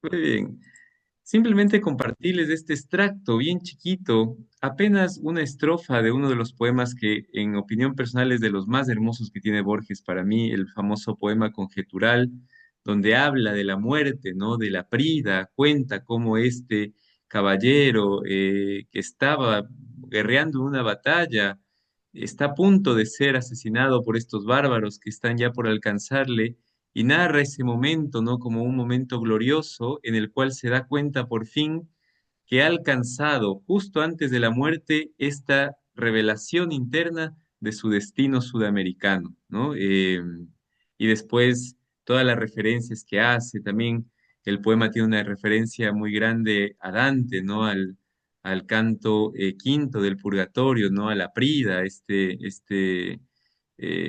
Muy bien. Simplemente compartirles este extracto bien chiquito, apenas una estrofa de uno de los poemas que, en opinión personal, es de los más hermosos que tiene Borges para mí, el famoso poema Conjetural, donde habla de la muerte, ¿no? De la prida, cuenta cómo este caballero que estaba guerreando en una batalla está a punto de ser asesinado por estos bárbaros que están ya por alcanzarle y narra ese momento, ¿no? Como un momento glorioso en el cual se da cuenta por fin que ha alcanzado justo antes de la muerte esta revelación interna de su destino sudamericano, ¿no? Y después todas las referencias que hace, también el poema tiene una referencia muy grande a Dante, ¿no? Al canto quinto del Purgatorio, ¿no? A la Prida, este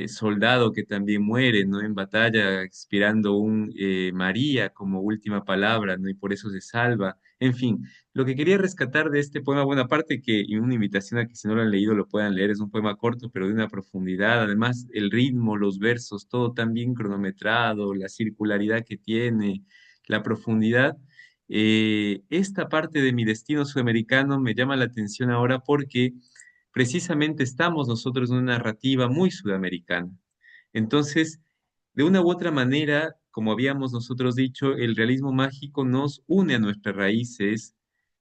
soldado que también muere, ¿no? En batalla, expirando un María como última palabra, ¿no? Y por eso se salva. En fin, lo que quería rescatar de este poema, buena parte que, y una invitación a que si no lo han leído lo puedan leer, es un poema corto, pero de una profundidad, además el ritmo, los versos, todo tan bien cronometrado, la circularidad que tiene, la profundidad. Esta parte de mi destino sudamericano me llama la atención ahora porque precisamente estamos nosotros en una narrativa muy sudamericana. Entonces, de una u otra manera, como habíamos nosotros dicho, el realismo mágico nos une a nuestras raíces,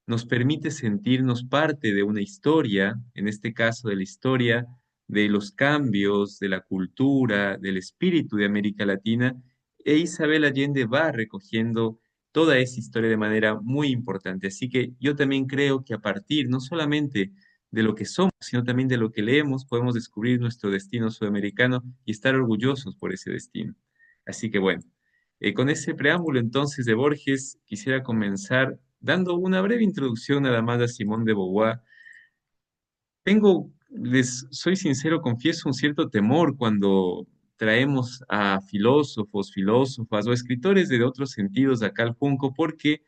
nos permite sentirnos parte de una historia, en este caso de la historia de los cambios, de la cultura, del espíritu de América Latina, e Isabel Allende va recogiendo toda esa historia de manera muy importante. Así que yo también creo que a partir no solamente de lo que somos, sino también de lo que leemos, podemos descubrir nuestro destino sudamericano y estar orgullosos por ese destino. Así que bueno, con ese preámbulo entonces de Borges, quisiera comenzar dando una breve introducción nada más a Simón de Beauvoir. Les soy sincero, confieso un cierto temor cuando traemos a filósofos, filósofas o escritores de otros sentidos acá al junco, porque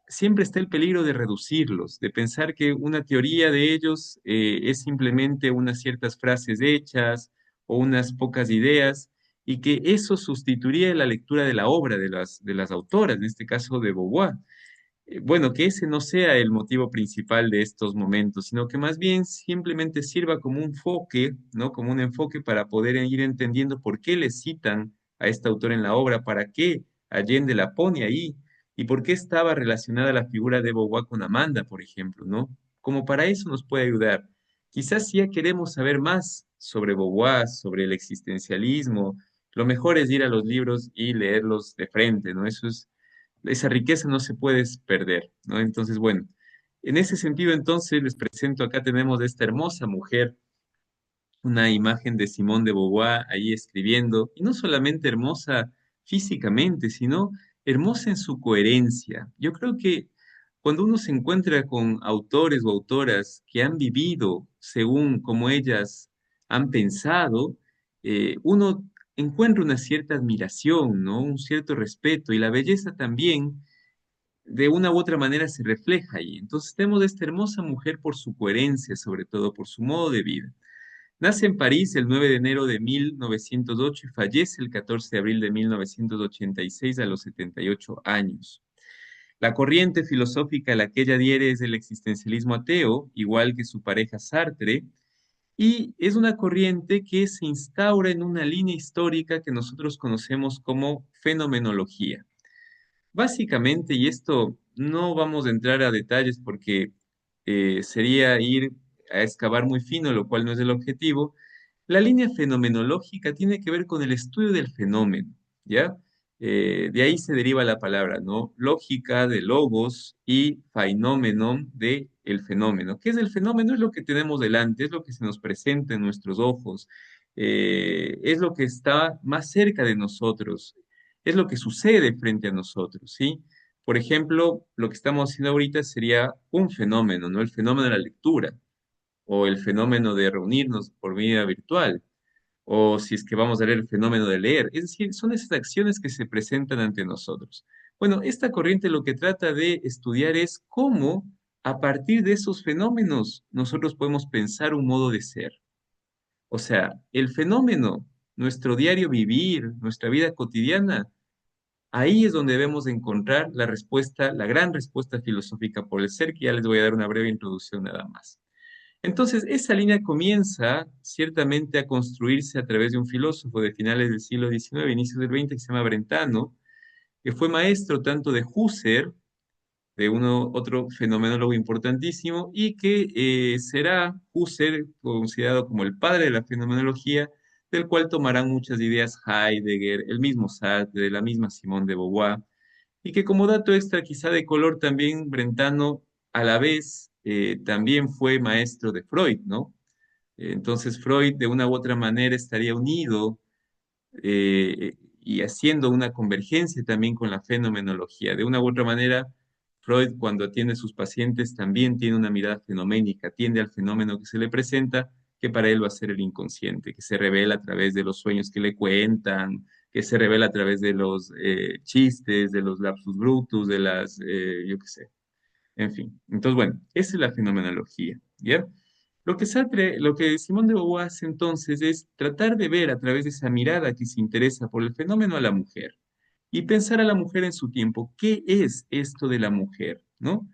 siempre está el peligro de reducirlos, de pensar que una teoría de ellos es simplemente unas ciertas frases hechas o unas pocas ideas, y que eso sustituiría la lectura de la obra de las autoras, en este caso de Beauvoir. Bueno, que ese no sea el motivo principal de estos momentos, sino que más bien simplemente sirva como un enfoque, ¿no? Como un enfoque para poder ir entendiendo por qué le citan a este autor en la obra, para qué Allende la pone ahí y por qué estaba relacionada la figura de Beauvoir con Amanda, por ejemplo, ¿no? Como para eso nos puede ayudar. Quizás si ya queremos saber más sobre Beauvoir, sobre el existencialismo, lo mejor es ir a los libros y leerlos de frente, ¿no? Esa riqueza no se puede perder, ¿no? Entonces, bueno, en ese sentido, entonces, les presento, acá tenemos a esta hermosa mujer, una imagen de Simone de Beauvoir ahí escribiendo, y no solamente hermosa físicamente, sino hermosa en su coherencia. Yo creo que cuando uno se encuentra con autores o autoras que han vivido según como ellas han pensado, uno encuentra una cierta admiración, ¿no? Un cierto respeto, y la belleza también de una u otra manera se refleja ahí. Entonces tenemos a esta hermosa mujer por su coherencia, sobre todo por su modo de vida. Nace en París el 9 de enero de 1908 y fallece el 14 de abril de 1986 a los 78 años. La corriente filosófica a la que ella adhiere es el existencialismo ateo, igual que su pareja Sartre, y es una corriente que se instaura en una línea histórica que nosotros conocemos como fenomenología. Básicamente, y esto no vamos a entrar a detalles porque sería ir a excavar muy fino, lo cual no es el objetivo. La línea fenomenológica tiene que ver con el estudio del fenómeno, ¿ya? De ahí se deriva la palabra, ¿no? Lógica de logos y phenomenon de el fenómeno. ¿Qué es el fenómeno? Es lo que tenemos delante, es lo que se nos presenta en nuestros ojos, es lo que está más cerca de nosotros, es lo que sucede frente a nosotros, ¿sí? Por ejemplo, lo que estamos haciendo ahorita sería un fenómeno, ¿no? El fenómeno de la lectura o el fenómeno de reunirnos por vía virtual, o si es que vamos a ver el fenómeno de leer. Es decir, son esas acciones que se presentan ante nosotros. Bueno, esta corriente lo que trata de estudiar es cómo a partir de esos fenómenos nosotros podemos pensar un modo de ser. O sea, el fenómeno, nuestro diario vivir, nuestra vida cotidiana, Ahí es donde debemos encontrar la respuesta, la gran respuesta filosófica por el ser, que ya les voy a dar una breve introducción nada más. Entonces, esa línea comienza ciertamente a construirse a través de un filósofo de finales del siglo XIX, inicios del XX, que se llama Brentano, que fue maestro tanto de Husserl, de otro fenomenólogo importantísimo, y que será Husserl considerado como el padre de la fenomenología, del cual tomarán muchas ideas Heidegger, el mismo Sartre, la misma Simone de Beauvoir, y que como dato extra quizá de color también Brentano a la vez también fue maestro de Freud, ¿no? Entonces Freud de una u otra manera estaría unido y haciendo una convergencia también con la fenomenología. De una u otra manera, Freud cuando atiende a sus pacientes también tiene una mirada fenoménica, atiende al fenómeno que se le presenta, que para él va a ser el inconsciente, que se revela a través de los sueños que le cuentan, que se revela a través de los chistes, de los lapsus brutus, de las, yo qué sé, en fin. Entonces, bueno, esa es la fenomenología, ¿ya? Lo que Simón de Beauvoir hace entonces es tratar de ver a través de esa mirada que se interesa por el fenómeno a la mujer y pensar a la mujer en su tiempo. ¿Qué es esto de la mujer? ¿No?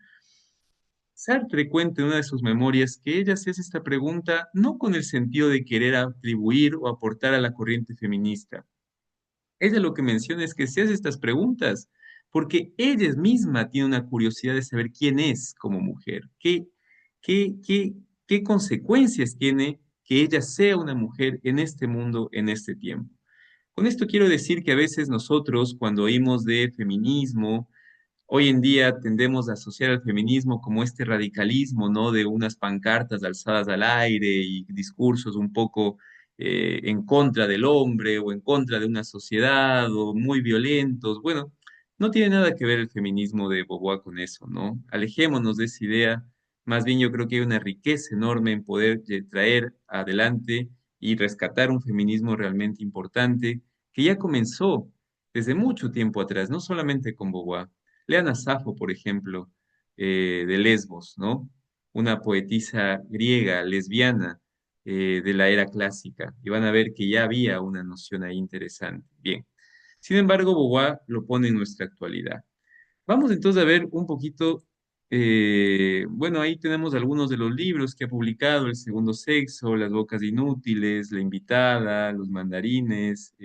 Sartre cuenta en una de sus memorias que ella se hace esta pregunta no con el sentido de querer atribuir o aportar a la corriente feminista. Ella lo que menciona es que se hace estas preguntas porque ella misma tiene una curiosidad de saber quién es como mujer, qué, qué, qué consecuencias tiene que ella sea una mujer en este mundo, en este tiempo. Con esto quiero decir que a veces nosotros, cuando oímos de feminismo, hoy en día tendemos a asociar al feminismo como este radicalismo, ¿no? De unas pancartas alzadas al aire y discursos un poco en contra del hombre o en contra de una sociedad o muy violentos. Bueno, no tiene nada que ver el feminismo de Beauvoir con eso, ¿no? Alejémonos de esa idea. Más bien yo creo que hay una riqueza enorme en poder traer adelante y rescatar un feminismo realmente importante que ya comenzó desde mucho tiempo atrás, no solamente con Beauvoir. Lean a Safo, por ejemplo, de Lesbos, ¿no? Una poetisa griega, lesbiana, de la era clásica, y van a ver que ya había una noción ahí interesante. Bien. Sin embargo, Beauvoir lo pone en nuestra actualidad. Vamos entonces a ver un poquito, bueno, ahí tenemos algunos de los libros que ha publicado, El Segundo Sexo, Las Bocas Inútiles, La Invitada, Los Mandarines,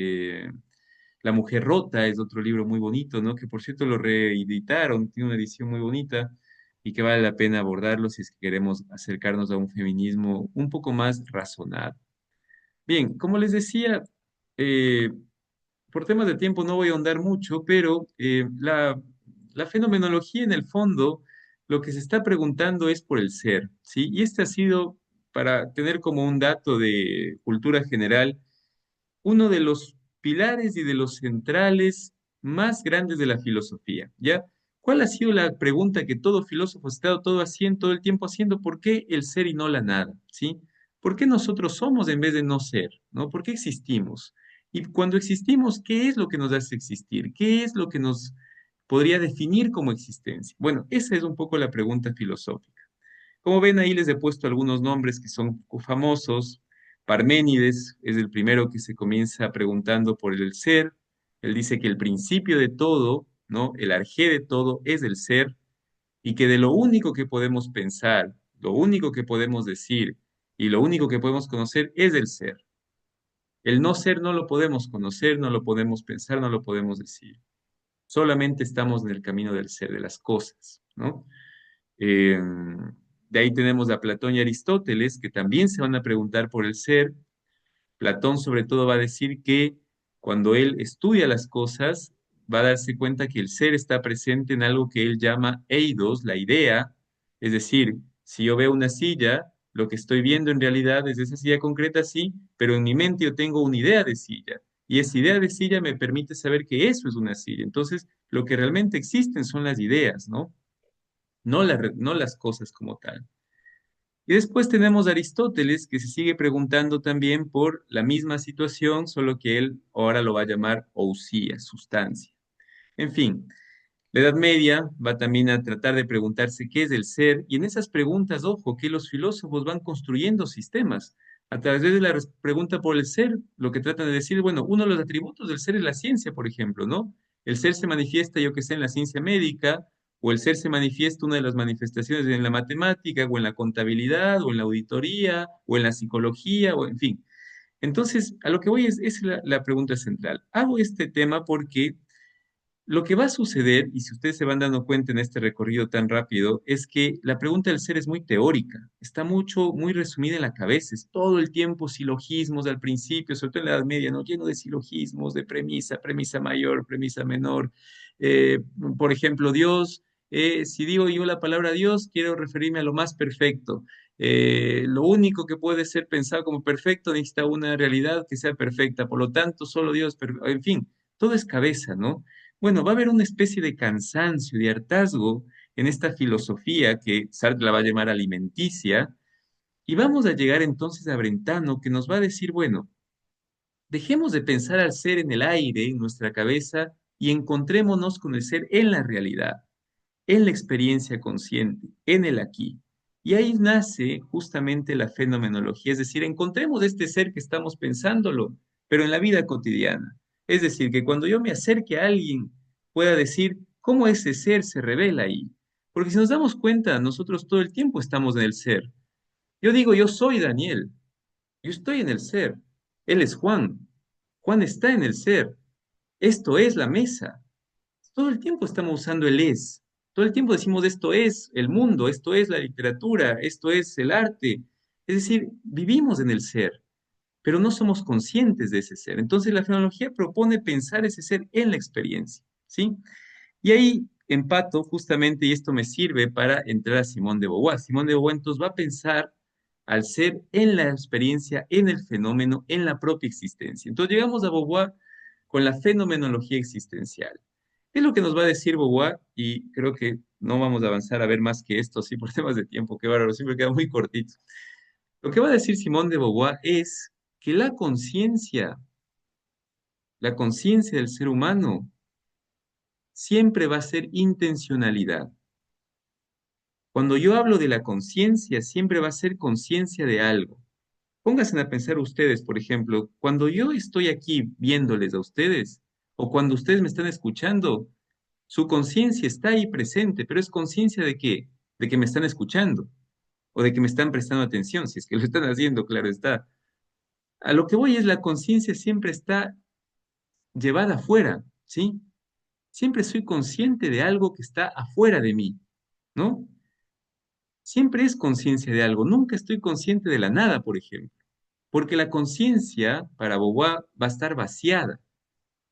La Mujer Rota es otro libro muy bonito, ¿no? Que por cierto lo reeditaron, tiene una edición muy bonita y que vale la pena abordarlo si es que queremos acercarnos a un feminismo un poco más razonado. Bien, como les decía, eh, por temas de tiempo no voy a ahondar mucho, pero la fenomenología en el fondo lo que se está preguntando es por el ser, ¿sí? Y este ha sido, para tener como un dato de cultura general, uno de los pilares y de los centrales más grandes de la filosofía, ¿ya? ¿Cuál ha sido la pregunta que todo filósofo ha estado todo haciendo, todo el tiempo haciendo? ¿Por qué el ser y no la nada? ¿Sí? ¿Por qué nosotros somos en vez de no ser? ¿No? ¿Por qué existimos? Y cuando existimos, ¿qué es lo que nos hace existir? ¿Qué es lo que nos podría definir como existencia? Bueno, esa es un poco la pregunta filosófica. Como ven, ahí les he puesto algunos nombres que son famosos. Parménides es el primero que se comienza preguntando por el ser. Él dice que el principio de todo, ¿no? El arjé de todo es el ser y que de lo único que podemos pensar, lo único que podemos decir y lo único que podemos conocer es el ser. El no ser no lo podemos conocer, no lo podemos pensar, no lo podemos decir. Solamente estamos en el camino del ser, de las cosas, ¿no? Eh, de ahí tenemos a Platón y Aristóteles, que también se van a preguntar por el ser. Platón sobre todo va a decir que cuando él estudia las cosas, va a darse cuenta que el ser está presente en algo que él llama eidos, la idea. Es decir, si yo veo una silla, lo que estoy viendo en realidad es esa silla concreta, sí, pero en mi mente yo tengo una idea de silla. Y esa idea de silla me permite saber que eso es una silla. Entonces, lo que realmente existen son las ideas, ¿no? No las cosas como tal. Y después tenemos a Aristóteles, que se sigue preguntando también por la misma situación, solo que él ahora lo va a llamar ousia, sustancia. En fin, la Edad Media va también a tratar de preguntarse qué es el ser, y en esas preguntas, ojo, que los filósofos van construyendo sistemas. A través de la pregunta por el ser, lo que tratan de decir, bueno, uno de los atributos del ser es la ciencia, por ejemplo, ¿no? El ser se manifiesta, yo que sé, en la ciencia médica, o el ser se manifiesta una de las manifestaciones en la matemática, o en la contabilidad, o en la auditoría, o en la psicología, o en fin. Entonces, a lo que voy es la pregunta central. Hago este tema porque lo que va a suceder, y si ustedes se van dando cuenta en este recorrido tan rápido, es que la pregunta del ser es muy teórica, está muy resumida en la cabeza, es todo el tiempo silogismos al principio, sobre todo en la Edad Media, ¿no? Lleno de silogismos, de premisa, premisa mayor, premisa menor. Eh, por ejemplo, Dios, si digo yo la palabra Dios, quiero referirme a lo más perfecto. Lo único que puede ser pensado como perfecto necesita una realidad que sea perfecta, por lo tanto, solo Dios, en fin, todo es cabeza, ¿no? Bueno, va a haber una especie de cansancio, de hartazgo en esta filosofía que Sartre la va a llamar alimenticia, y vamos a llegar entonces a Brentano, que nos va a decir, bueno, dejemos de pensar al ser en el aire, en nuestra cabeza, y encontrémonos con el ser en la realidad, en la experiencia consciente, en el aquí. Y ahí nace justamente la fenomenología, es decir, encontremos este ser que estamos pensándolo, pero en la vida cotidiana. Es decir, que cuando yo me acerque a alguien, pueda decir cómo ese ser se revela ahí. Porque si nos damos cuenta, nosotros todo el tiempo estamos en el ser. Yo digo, yo soy Daniel, yo estoy en el ser. Él es Juan. Juan está en el ser. Esto es la mesa. Todo el tiempo estamos usando el es. Todo el tiempo decimos esto es el mundo, esto es la literatura, esto es el arte. Es decir, vivimos en el ser, pero no somos conscientes de ese ser. Entonces la fenomenología propone pensar ese ser en la experiencia, ¿sí? Y ahí empato justamente, y esto me sirve para entrar a Simón de Beauvoir. Simón de Beauvoir entonces va a pensar al ser en la experiencia, en el fenómeno, en la propia existencia. Entonces llegamos a Beauvoir con la fenomenología existencial. Es lo que nos va a decir Beauvoir, y creo que no vamos a avanzar a ver más que esto, sí, por temas de tiempo, qué bárbaro, siempre queda muy cortito. Lo que va a decir Simón de Beauvoir es que la conciencia del ser humano, siempre va a ser intencionalidad. Cuando yo hablo de la conciencia, siempre va a ser conciencia de algo. Pónganse a pensar ustedes, por ejemplo, cuando yo estoy aquí viéndoles a ustedes, o cuando ustedes me están escuchando, su conciencia está ahí presente, pero es conciencia de qué? De que me están escuchando, o de que me están prestando atención, si es que lo están haciendo, claro está. A lo que voy es la conciencia siempre está llevada afuera, ¿sí? Siempre soy consciente de algo que está afuera de mí, ¿no? Siempre es conciencia de algo, nunca estoy consciente de la nada, por ejemplo, porque la conciencia para Beauvoir va a estar vaciada,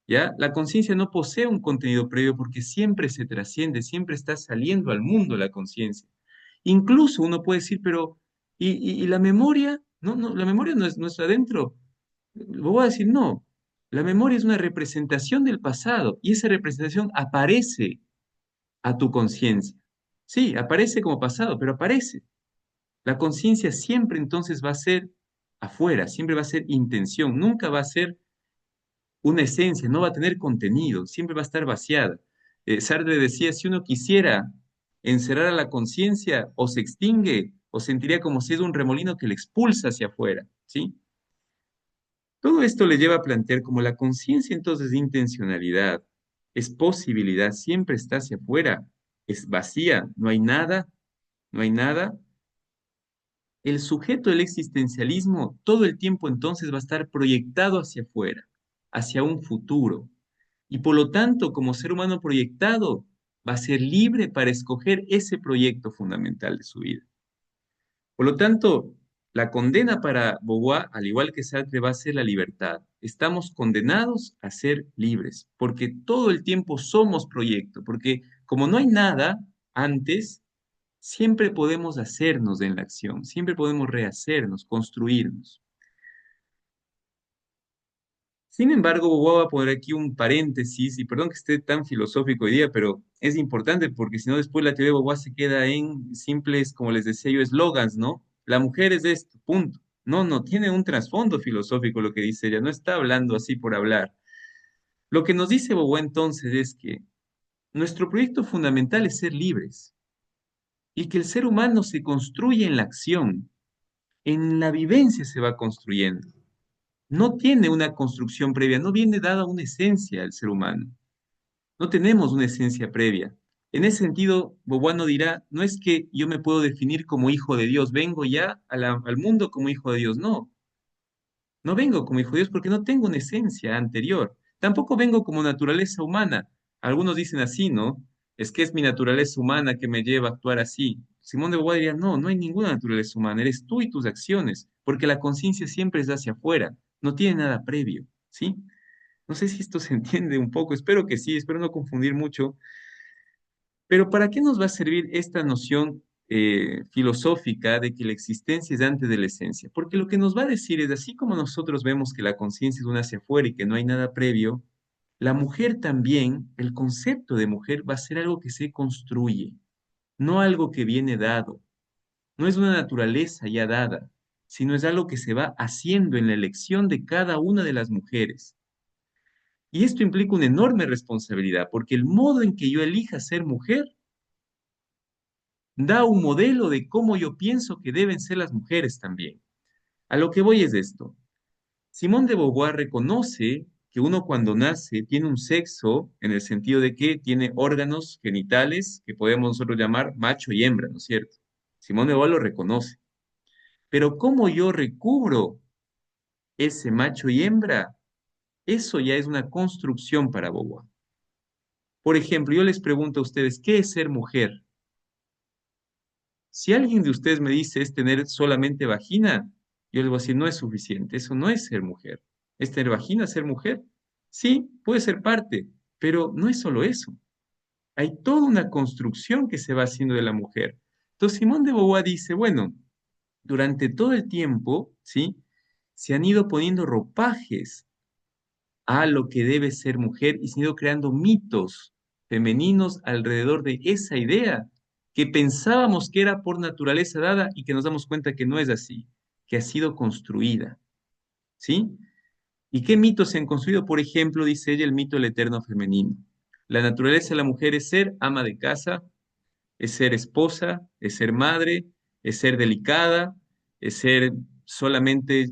¿ya? La conciencia no posee un contenido previo porque siempre se trasciende, siempre está saliendo al mundo la conciencia. Incluso uno puede decir, pero, ¿y la memoria? No, no, la memoria no está adentro. Voy a decir, no, la memoria es una representación del pasado y esa representación aparece a tu conciencia. Sí, aparece como pasado, pero aparece. La conciencia siempre entonces va a ser afuera, siempre va a ser intención, nunca va a ser una esencia, no va a tener contenido, siempre va a estar vaciada. Sartre decía, si uno quisiera encerrar a la conciencia, o se extingue, o sentiría como si es un remolino que le expulsa hacia afuera, ¿sí? Todo esto le lleva a plantear como la conciencia entonces de intencionalidad, es posibilidad, siempre está hacia afuera, es vacía, no hay nada, no hay nada. El sujeto del existencialismo todo el tiempo entonces va a estar proyectado hacia afuera, hacia un futuro. Y por lo tanto, como ser humano proyectado, va a ser libre para escoger ese proyecto fundamental de su vida. Por lo tanto, la condena para Beauvoir, al igual que Sartre, va a ser la libertad. Estamos condenados a ser libres, porque todo el tiempo somos proyecto, porque como no hay nada antes, siempre podemos hacernos en la acción, siempre podemos rehacernos, construirnos. Sin embargo, voy a poner aquí un paréntesis, y perdón que esté tan filosófico hoy día, pero es importante porque si no después la teoría de Beauvoir se queda en simples, como les decía yo, eslogans, ¿no? La mujer es esto, punto. No, no, tiene un trasfondo filosófico lo que dice ella, no está hablando así por hablar. Lo que nos dice Beauvoir entonces es que nuestro proyecto fundamental es ser libres y que el ser humano se construye en la acción, en la vivencia se va construyendo. No tiene una construcción previa, no viene dada una esencia al ser humano. No tenemos una esencia previa. En ese sentido, Bobuano dirá, no es que yo me puedo definir como hijo de Dios, vengo ya al mundo como hijo de Dios, no. No vengo como hijo de Dios porque no tengo una esencia anterior. Tampoco vengo como naturaleza humana. Algunos dicen así, ¿no? Es que es mi naturaleza humana que me lleva a actuar así. Simón de Beauvoir diría, no, no hay ninguna naturaleza humana, eres tú y tus acciones, porque la conciencia siempre es hacia afuera, no tiene nada previo, ¿sí? No sé si esto se entiende un poco, espero que sí, espero no confundir mucho, pero ¿para qué nos va a servir esta noción filosófica de que la existencia es antes de la esencia? Porque lo que nos va a decir es, así como nosotros vemos que la conciencia es una hacia afuera y que no hay nada previo, la mujer también, el concepto de mujer va a ser algo que se construye, no algo que viene dado. No es una naturaleza ya dada, sino es algo que se va haciendo en la elección de cada una de las mujeres. Y esto implica una enorme responsabilidad, porque el modo en que yo elija ser mujer da un modelo de cómo yo pienso que deben ser las mujeres también. A lo que voy es esto. Simone de Beauvoir reconoce que uno cuando nace tiene un sexo en el sentido de que tiene órganos genitales que podemos nosotros llamar macho y hembra, ¿no es cierto? Simone de Beauvoir lo reconoce. Pero cómo yo recubro ese macho y hembra, eso ya es una construcción para Beauvoir. Por ejemplo, yo les pregunto a ustedes, ¿qué es ser mujer? Si alguien de ustedes me dice es tener solamente vagina, yo les voy a decir, no es suficiente, eso no es ser mujer. ¿Es tener vagina, ser mujer? Sí, puede ser parte, pero no es solo eso. Hay toda una construcción que se va haciendo de la mujer. Entonces, Simón de Beauvoir dice, bueno, durante todo el tiempo, ¿sí? Se han ido poniendo ropajes a lo que debe ser mujer y se han ido creando mitos femeninos alrededor de esa idea que pensábamos que era por naturaleza dada y que nos damos cuenta que no es así, que ha sido construida, ¿sí? ¿Y qué mitos se han construido? Por ejemplo, dice ella, el mito del eterno femenino. La naturaleza de la mujer es ser ama de casa, es ser esposa, es ser madre, es ser delicada, es ser solamente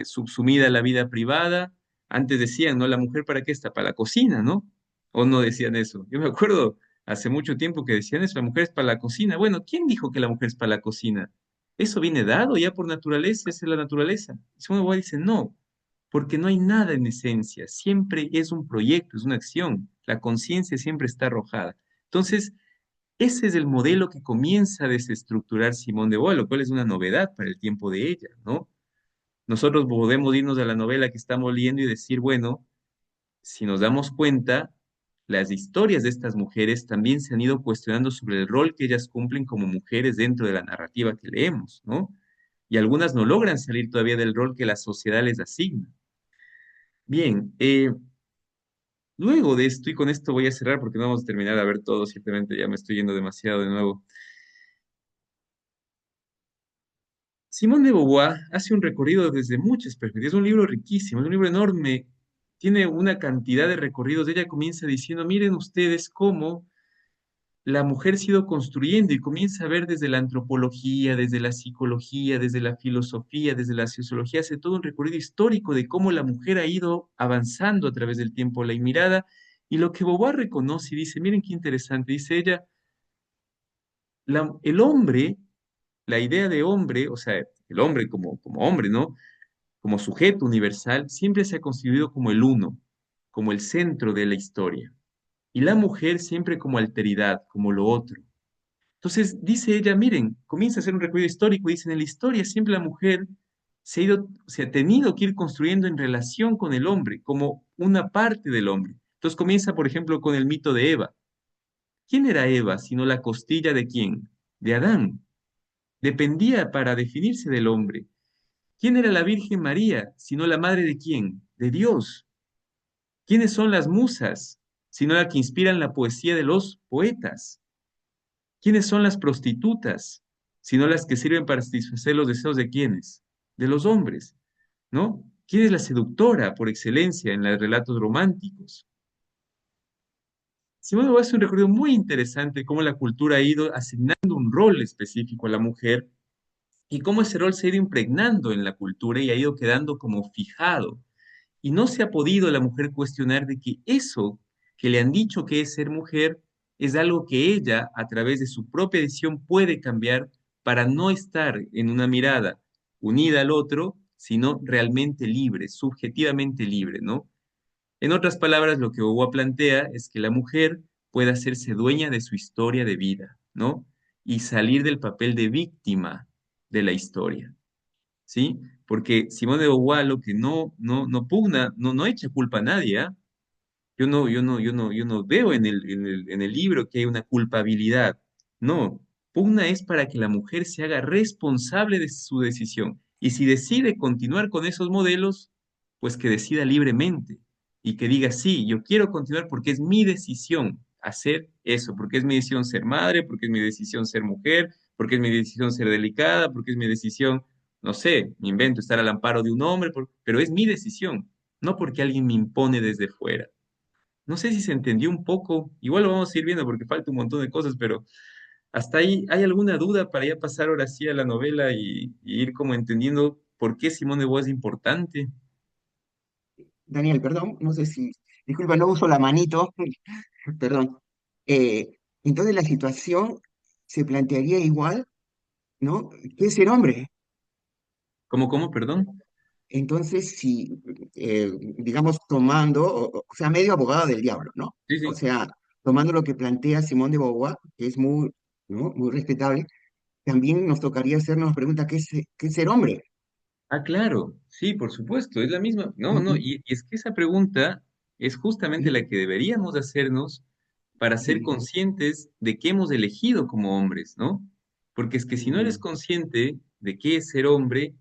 subsumida a la vida privada. Antes decían, ¿no? La mujer para qué está, para la cocina, ¿no? O no decían eso. Yo me acuerdo hace mucho tiempo que decían eso, la mujer es para la cocina. Bueno, ¿quién dijo que la mujer es para la cocina? Eso viene dado ya por naturaleza, esa es la naturaleza. Y Simone de Beauvoir dice, no, porque no hay nada en esencia, siempre es un proyecto, es una acción, la conciencia siempre está arrojada. Entonces, ese es el modelo que comienza a desestructurar Simón de Beauvoir, lo cual es una novedad para el tiempo de ella, ¿no? Nosotros podemos irnos a la novela que estamos leyendo y decir, bueno, si nos damos cuenta, las historias de estas mujeres también se han ido cuestionando sobre el rol que ellas cumplen como mujeres dentro de la narrativa que leemos, ¿no? Y algunas no logran salir todavía del rol que la sociedad les asigna. Bien, luego de esto, y con esto voy a cerrar porque no vamos a terminar a ver todo, ciertamente ya me estoy yendo demasiado de nuevo. Simone de Beauvoir hace un recorrido desde muchas perspectivas. Es un libro riquísimo, es un libro enorme. Tiene una cantidad de recorridos. Ella comienza diciendo, miren ustedes cómo la mujer se ha ido construyendo y comienza a ver desde la antropología, desde la psicología, desde la filosofía, desde la sociología, hace todo un recorrido histórico de cómo la mujer ha ido avanzando a través del tiempo, la mirada. Y lo que Beauvoir reconoce y dice, miren qué interesante, dice ella, el hombre, la idea de hombre, o sea, el hombre como hombre, ¿no? Como sujeto universal, siempre se ha constituido como el uno, como el centro de la historia. Y la mujer siempre como alteridad, como lo otro. Entonces dice ella, miren, comienza a hacer un recorrido histórico, dice, en la historia siempre la mujer se ha tenido que ir construyendo en relación con el hombre, como una parte del hombre. Entonces comienza, por ejemplo, con el mito de Eva. ¿Quién era Eva, sino la costilla de quién? De Adán. Dependía para definirse del hombre. ¿Quién era la Virgen María, sino la madre de quién? De Dios. ¿Quiénes son las musas, sino la que inspiran la poesía de los poetas? ¿Quiénes son las prostitutas, sino las que sirven para satisfacer los deseos de quiénes? De los hombres, ¿no? ¿Quién es la seductora por excelencia en los relatos románticos? Simone de Beauvoir hace un recorrido muy interesante de cómo la cultura ha ido asignando un rol específico a la mujer y cómo ese rol se ha ido impregnando en la cultura y ha ido quedando como fijado. Y no se ha podido la mujer cuestionar de que eso que le han dicho que es ser mujer, es algo que ella, a través de su propia decisión, puede cambiar para no estar en una mirada unida al otro, sino realmente libre, subjetivamente libre, ¿no? En otras palabras, lo que Boboa plantea es que la mujer puede hacerse dueña de su historia de vida, ¿no? Y salir del papel de víctima de la historia, ¿sí? Porque Simone de Beauvoir lo que no pugna, no echa culpa a nadie, ¿ah? Yo no veo en el libro que hay una culpabilidad. No, pugna es para que la mujer se haga responsable de su decisión. Y si decide continuar con esos modelos, pues que decida libremente y que diga, sí, yo quiero continuar porque es mi decisión hacer eso, porque es mi decisión ser madre, porque es mi decisión ser mujer, porque es mi decisión ser delicada, porque es mi decisión, no sé, me invento estar al amparo de un hombre, pero es mi decisión, no porque alguien me impone desde fuera. No sé si se entendió un poco, igual lo vamos a ir viendo porque falta un montón de cosas, pero hasta ahí, ¿hay alguna duda para ya pasar ahora sí a la novela y ir como entendiendo por qué Simone de Beauvoir es importante? Daniel, perdón, no sé si, disculpa, no uso la manito, perdón. Entonces la situación se plantearía igual, ¿no? ¿Qué es ser hombre? ¿Cómo, perdón? Entonces, si, digamos, tomando, o sea, medio abogado del diablo, ¿no? Sí, O sí. sea, tomando lo que plantea Simón de Beauvoir, que es muy, ¿no? Muy respetable, también nos tocaría hacernos la pregunta, qué es ser hombre? Ah, claro, sí, por supuesto, es la misma. No, Mm, no, y es que esa pregunta es justamente mm, la que deberíamos hacernos para ser sí, conscientes de qué hemos elegido como hombres, ¿no? Porque es que si no eres mm, consciente de qué es ser hombre,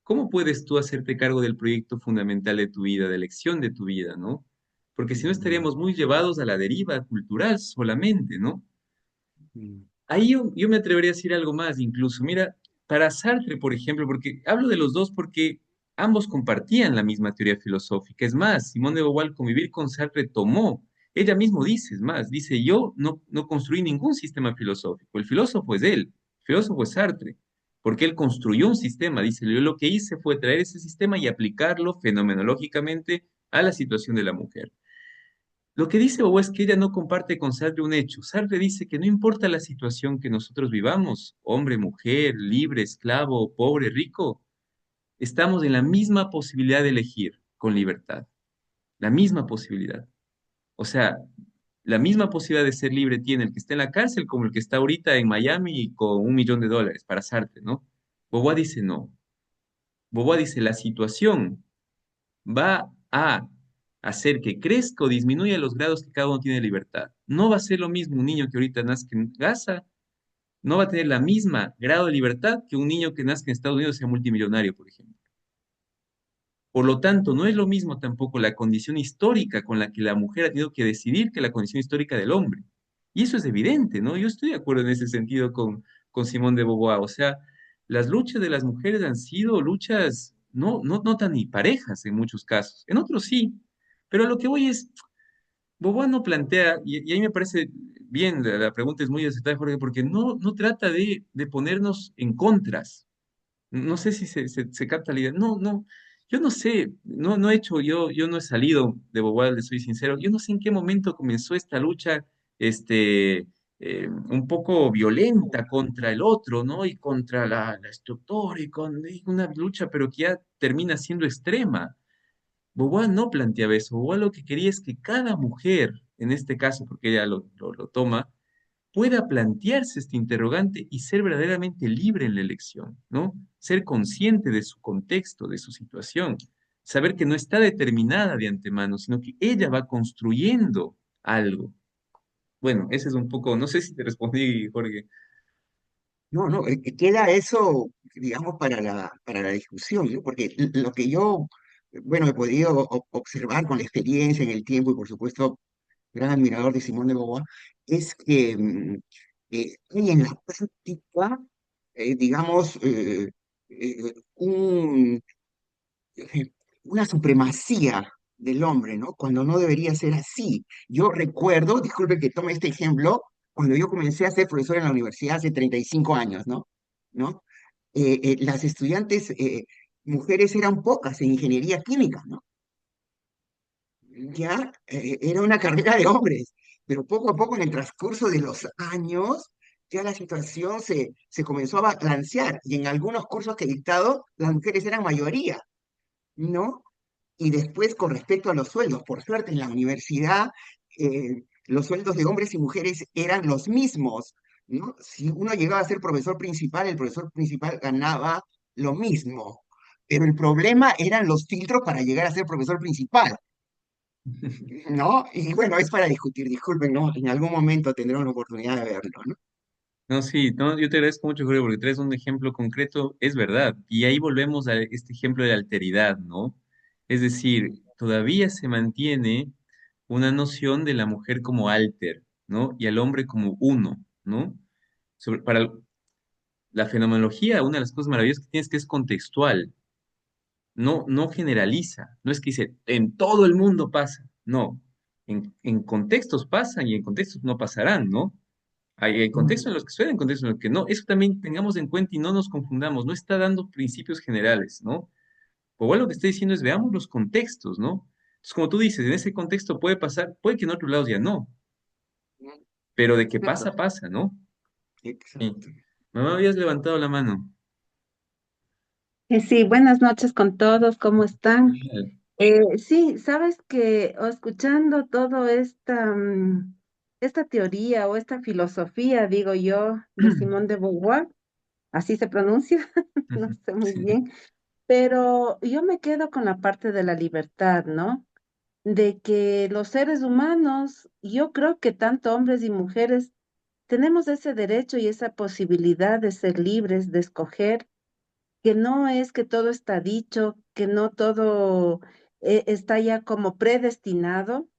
¿cómo puedes tú hacerte cargo del proyecto fundamental de tu vida, de elección de tu vida, ¿no? Porque si no mm, estaríamos muy llevados a la deriva cultural solamente, ¿no? mm, Ahí yo me atrevería a decir algo más incluso. Mira, para Sartre, por ejemplo, porque hablo de los dos porque ambos compartían la misma teoría filosófica. Es más, Simone de Beauvoir al convivir con Sartre tomó, ella mismo dice, es más, dice, yo no construí ningún sistema filosófico, el filósofo es él, el filósofo es Sartre, porque él construyó un sistema, dice, yo lo que hice fue traer ese sistema y aplicarlo fenomenológicamente a la situación de la mujer. Lo que dice Bobo es que ella no comparte con Sartre un hecho. Sartre dice que no importa la situación que nosotros vivamos, hombre, mujer, libre, esclavo, pobre, rico, estamos en la misma posibilidad de elegir con libertad. La misma posibilidad. O sea, la misma posibilidad de ser libre tiene el que está en la cárcel como el que está ahorita en Miami con $1 millón para Sartre, ¿no? Bobo dice no. Bobo dice la situación va a hacer que crezca o disminuya los grados que cada uno tiene de libertad. No va a ser lo mismo un niño que ahorita nazca en Gaza, no va a tener la misma grado de libertad que un niño que nazca en Estados Unidos y sea multimillonario, por ejemplo. Por lo tanto, no es lo mismo tampoco la condición histórica con la que la mujer ha tenido que decidir que la condición histórica del hombre. Y eso es evidente, ¿no? Yo estoy de acuerdo en ese sentido con Simón de Beauvoir. O sea, las luchas de las mujeres han sido luchas no tan ni parejas en muchos casos. En otros sí. Pero a lo que voy es, Beauvoir no plantea, y ahí me parece bien, la pregunta es muy acertada, Jorge, porque no trata de ponernos en contras. No sé si se capta la idea. No, yo no sé, no he hecho, yo no he salido de Beauvoir, le soy sincero. Yo no sé en qué momento comenzó esta lucha, un poco violenta contra el otro, ¿no? Y contra la estructura, y una lucha, pero que ya termina siendo extrema. Beauvoir no planteaba eso. Beauvoir lo que quería es que cada mujer, en este caso, porque ella lo toma, pueda plantearse este interrogante y ser verdaderamente libre en la elección, ¿no? Ser consciente de su contexto, de su situación, saber que no está determinada de antemano, sino que ella va construyendo algo. Bueno, ese es un poco, no sé si te respondí, Jorge. no, no, queda eso, digamos, para la discusión, ¿no? Porque lo que yo, bueno, he podido observar con la experiencia en el tiempo y por supuesto gran admirador de Simón de Beauvoir, es que hay en la práctica, digamos, un, una supremacía del hombre, ¿no? Cuando no debería ser así. Yo recuerdo, disculpe que tome este ejemplo, cuando yo comencé a ser profesor en la universidad hace 35 años, ¿no? ¿No? Las estudiantes mujeres eran pocas en ingeniería química, ¿no? ya era una carrera de hombres, pero poco a poco en el transcurso de los años ya la situación se comenzó a balancear y en algunos cursos que he dictado las mujeres eran mayoría, ¿no? Y después con respecto a los sueldos, por suerte en la universidad los sueldos de hombres y mujeres eran los mismos, ¿no? Si uno llegaba a ser profesor principal, el profesor principal ganaba lo mismo, pero el problema eran los filtros para llegar a ser profesor principal. ¿No? Y bueno, es para discutir, disculpen, ¿no? En algún momento tendremos la oportunidad de verlo, ¿no? No, sí, no, yo te agradezco mucho, Julio, porque traes un ejemplo concreto, es verdad. Y ahí volvemos a este ejemplo de alteridad, ¿no? Es decir, todavía se mantiene una noción de la mujer como alter, ¿no? Y al hombre como uno, ¿no? Para la fenomenología, una de las cosas maravillosas que tienes que es contextual, no generaliza, no es que dice, en todo el mundo pasa, no. En contextos pasan y en contextos no pasarán, ¿no? Hay contextos en los que suceden, contextos en los que no. Eso también tengamos en cuenta y no nos confundamos. No está dando principios generales, ¿no? O igual lo que está diciendo es veamos los contextos, ¿no? Entonces, como tú dices, en ese contexto puede pasar, puede que en otros lados ya no, pero de que Exacto, pasa, pasa, ¿no? Sí. exacto. Mamá, habías levantado la mano. Sí, buenas noches con todos, ¿cómo están? Genial. Sí, sabes que escuchando todo esta teoría o esta filosofía, digo yo, de Simón de Beauvoir, así se pronuncia, no Ujú. sé muy Sí. bien, pero yo me quedo con la parte de la libertad, ¿no? De que los seres humanos, yo creo que tanto hombres y mujeres, tenemos ese derecho y esa posibilidad de ser libres, de escoger que no es que todo está dicho, que no todo está ya como predestinado,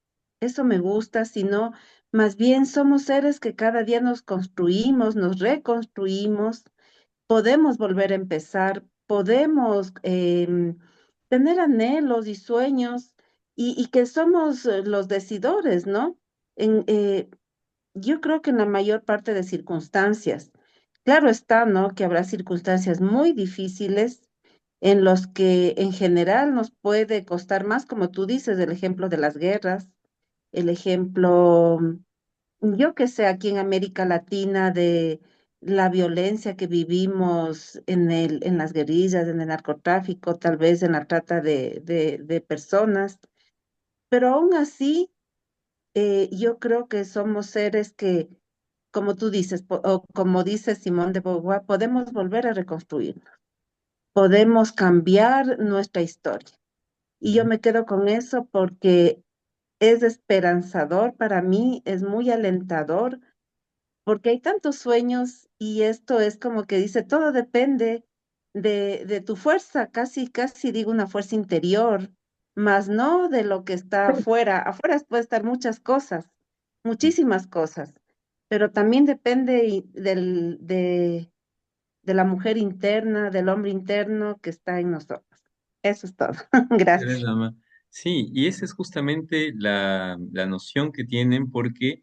eso me gusta, sino más bien somos seres que cada día nos construimos, nos reconstruimos, podemos volver a empezar, podemos tener anhelos y sueños y que somos los decidores, ¿no? En, yo creo que en la mayor parte de circunstancias, claro está, ¿no? Que habrá circunstancias muy difíciles en los que en general nos puede costar más, como tú dices, el ejemplo de las guerras, el ejemplo, yo que sé, aquí en América Latina de la violencia que vivimos en las guerrillas, en el narcotráfico, tal vez en la trata de personas, pero aún así yo creo que somos seres que, como tú dices, o como dice Simón de Beauvoir, podemos volver a reconstruir, podemos cambiar nuestra historia. Y yo Ujú. me quedo con eso porque es esperanzador para mí, es muy alentador porque hay tantos sueños y esto es como que dice, todo depende de tu fuerza, casi, casi digo una fuerza interior, más no de lo que está afuera. Afuera puede estar muchas cosas, muchísimas cosas, pero también depende de la mujer interna, del hombre interno que está en nosotros. Eso es todo. Eres Gracias. la Sí, y esa es justamente la noción que tienen porque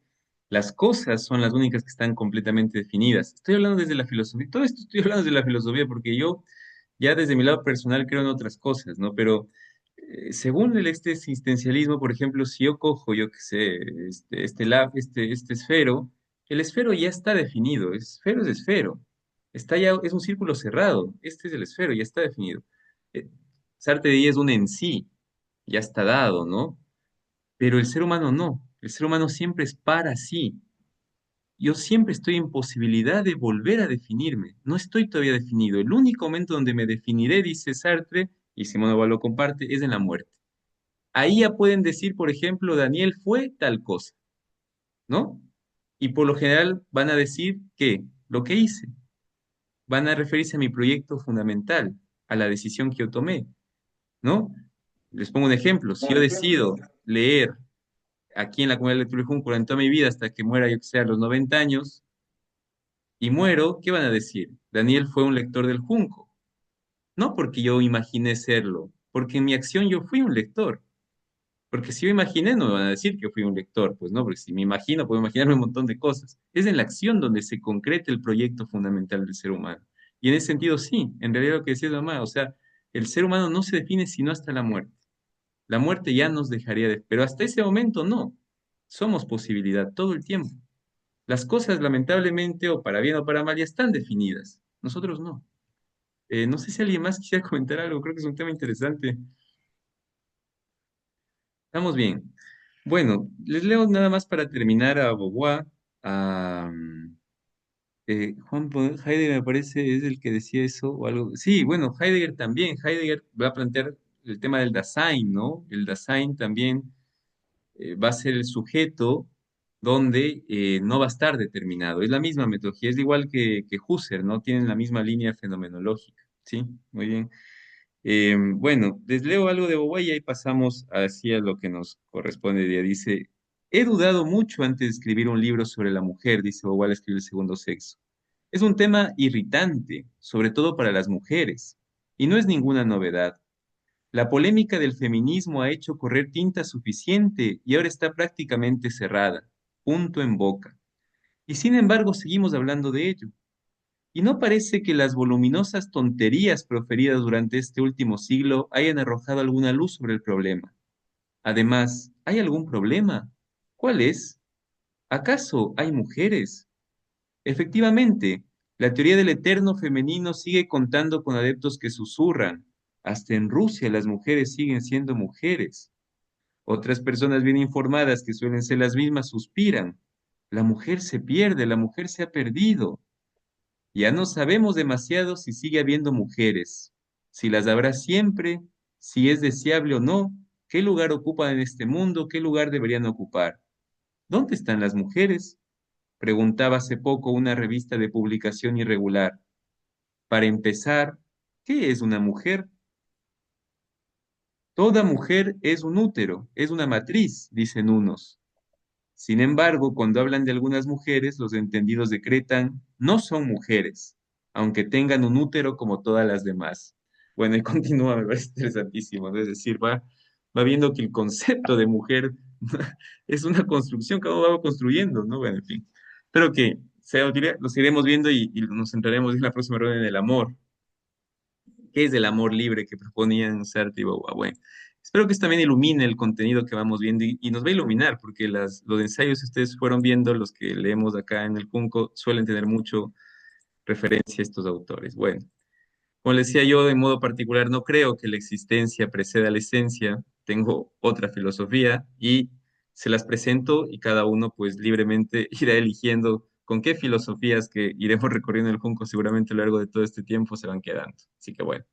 las cosas son las únicas que están completamente definidas. Estoy hablando desde la filosofía, todo esto estoy hablando desde la filosofía porque yo ya desde mi lado personal creo en otras cosas, ¿no? Pero según este existencialismo, por ejemplo, si yo cojo, yo qué sé, este esfero, el esfero ya está definido, esfero es esfero, está ya, es un círculo cerrado, este es el esfero, ya está definido. Eh, Sartre diría es un en sí, ya está dado, ¿no? Pero el ser humano no, el ser humano siempre es para sí. Yo siempre estoy en posibilidad de volver a definirme, no estoy todavía definido. El único momento donde me definiré, dice Sartre, y Simón de Beauvoir lo comparte, es en la muerte. Ahí ya pueden decir, por ejemplo, Daniel fue tal cosa, ¿no? Y por lo general van a decir que lo que hice, van a referirse a mi proyecto fundamental, a la decisión que yo tomé, ¿no? Les pongo un ejemplo, si yo decido leer aquí en la comunidad de lectura de Junco durante toda mi vida hasta que muera, yo que sé, a los 90 años, y muero, ¿qué van a decir? Daniel fue un lector del Junco. No porque yo imaginé serlo, porque en mi acción yo fui un lector. Porque si yo imaginé, no me van a decir que fui un lector, pues no, porque si me imagino, puedo imaginarme un montón de cosas. Es en la acción donde se concreta el proyecto fundamental del ser humano. Y en ese sentido, sí, en realidad lo que decía mamá, o sea, el ser humano no se define sino hasta la muerte. La muerte ya nos dejaría de... Pero hasta ese momento no. Somos posibilidad todo el tiempo. Las cosas, lamentablemente, o para bien o para mal, ya están definidas. Nosotros no. No sé si alguien más quisiera comentar algo. Creo que es un tema interesante. Estamos bien. Bueno, les leo nada más para terminar a Beauvoir. A, Heidegger me parece es el que decía eso o algo. Sí, bueno, Heidegger también. Heidegger va a plantear el tema del Dasein, ¿no? El Dasein también va a ser el sujeto donde no va a estar determinado. Es la misma metodología, es igual que Husserl, ¿no? Tienen la misma línea fenomenológica. Sí, muy bien. Bueno, les leo algo de Beauvoir y ahí pasamos hacia lo que nos corresponde. Dice, he dudado mucho antes de escribir un libro sobre la mujer, dice Beauvoir al escribir El segundo sexo. Es un tema irritante, sobre todo para las mujeres, y no es ninguna novedad. La polémica del feminismo ha hecho correr tinta suficiente y ahora está prácticamente cerrada, punto en boca. Y sin embargo seguimos hablando de ello. Y no parece que las voluminosas tonterías proferidas durante este último siglo hayan arrojado alguna luz sobre el problema. Además, ¿hay algún problema? ¿Cuál es? ¿Acaso hay mujeres? Efectivamente, la teoría del eterno femenino sigue contando con adeptos que susurran. Hasta en Rusia las mujeres siguen siendo mujeres. Otras personas bien informadas, que suelen ser las mismas, suspiran. La mujer se pierde, la mujer se ha perdido. Ya no sabemos demasiado si sigue habiendo mujeres, si las habrá siempre, si es deseable o no, qué lugar ocupan en este mundo, qué lugar deberían ocupar. ¿Dónde están las mujeres? Preguntaba hace poco una revista de publicación irregular. Para empezar, ¿qué es una mujer? Toda mujer es un útero, es una matriz, dicen unos. Sin embargo, cuando hablan de algunas mujeres, los entendidos decretan, no son mujeres, aunque tengan un útero como todas las demás. Bueno, y continúa, me parece interesantísimo, ¿no? Es decir, va viendo que el concepto de mujer es una construcción que uno va construyendo, ¿no? Bueno, en fin. Pero que los iremos viendo y nos centraremos en la próxima reunión en el amor. ¿Qué es el amor libre que proponían Sartre y Beauvoir? Bueno, espero que esto también ilumine el contenido que vamos viendo y nos va a iluminar, porque los ensayos que ustedes fueron viendo, los que leemos acá en el Junco, suelen tener mucho referencia a estos autores. Bueno, como les decía yo, de modo particular, no creo que la existencia preceda a la esencia, tengo otra filosofía y se las presento y cada uno pues libremente irá eligiendo con qué filosofías que iremos recorriendo el Junco seguramente a lo largo de todo este tiempo se van quedando. Así que bueno.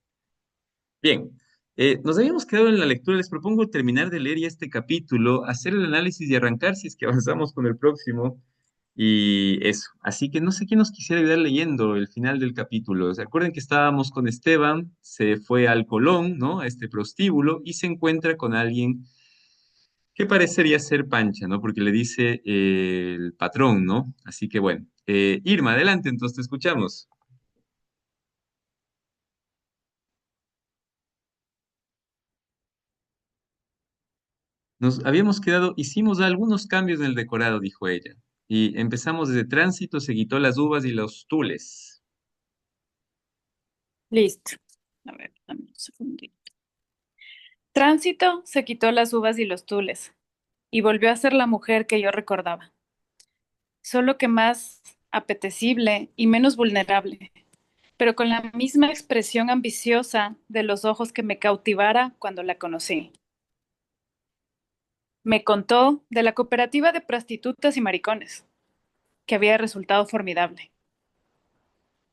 Bien, nos habíamos quedado en la lectura. Les propongo terminar de leer ya este capítulo, hacer el análisis y arrancar si es que avanzamos con el próximo. Y eso. Así que no sé quién nos quisiera ayudar leyendo el final del capítulo. ¿Se acuerdan que estábamos con Esteban? Se fue al Colón, ¿no? A este prostíbulo y se encuentra con alguien que parecería ser Pancha, ¿no? Porque le dice el patrón, ¿no? Así que bueno. Irma, adelante, entonces te escuchamos. Nos habíamos quedado, hicimos algunos cambios en el decorado, dijo ella, y empezamos desde tránsito, se quitó las uvas y los tules. Listo. A ver, dame un segundito. Tránsito se quitó las uvas y los tules y volvió a ser la mujer que yo recordaba, solo que más apetecible y menos vulnerable, pero con la misma expresión ambiciosa de los ojos que me cautivara cuando la conocí. Me contó de la cooperativa de prostitutas y maricones, que había resultado formidable.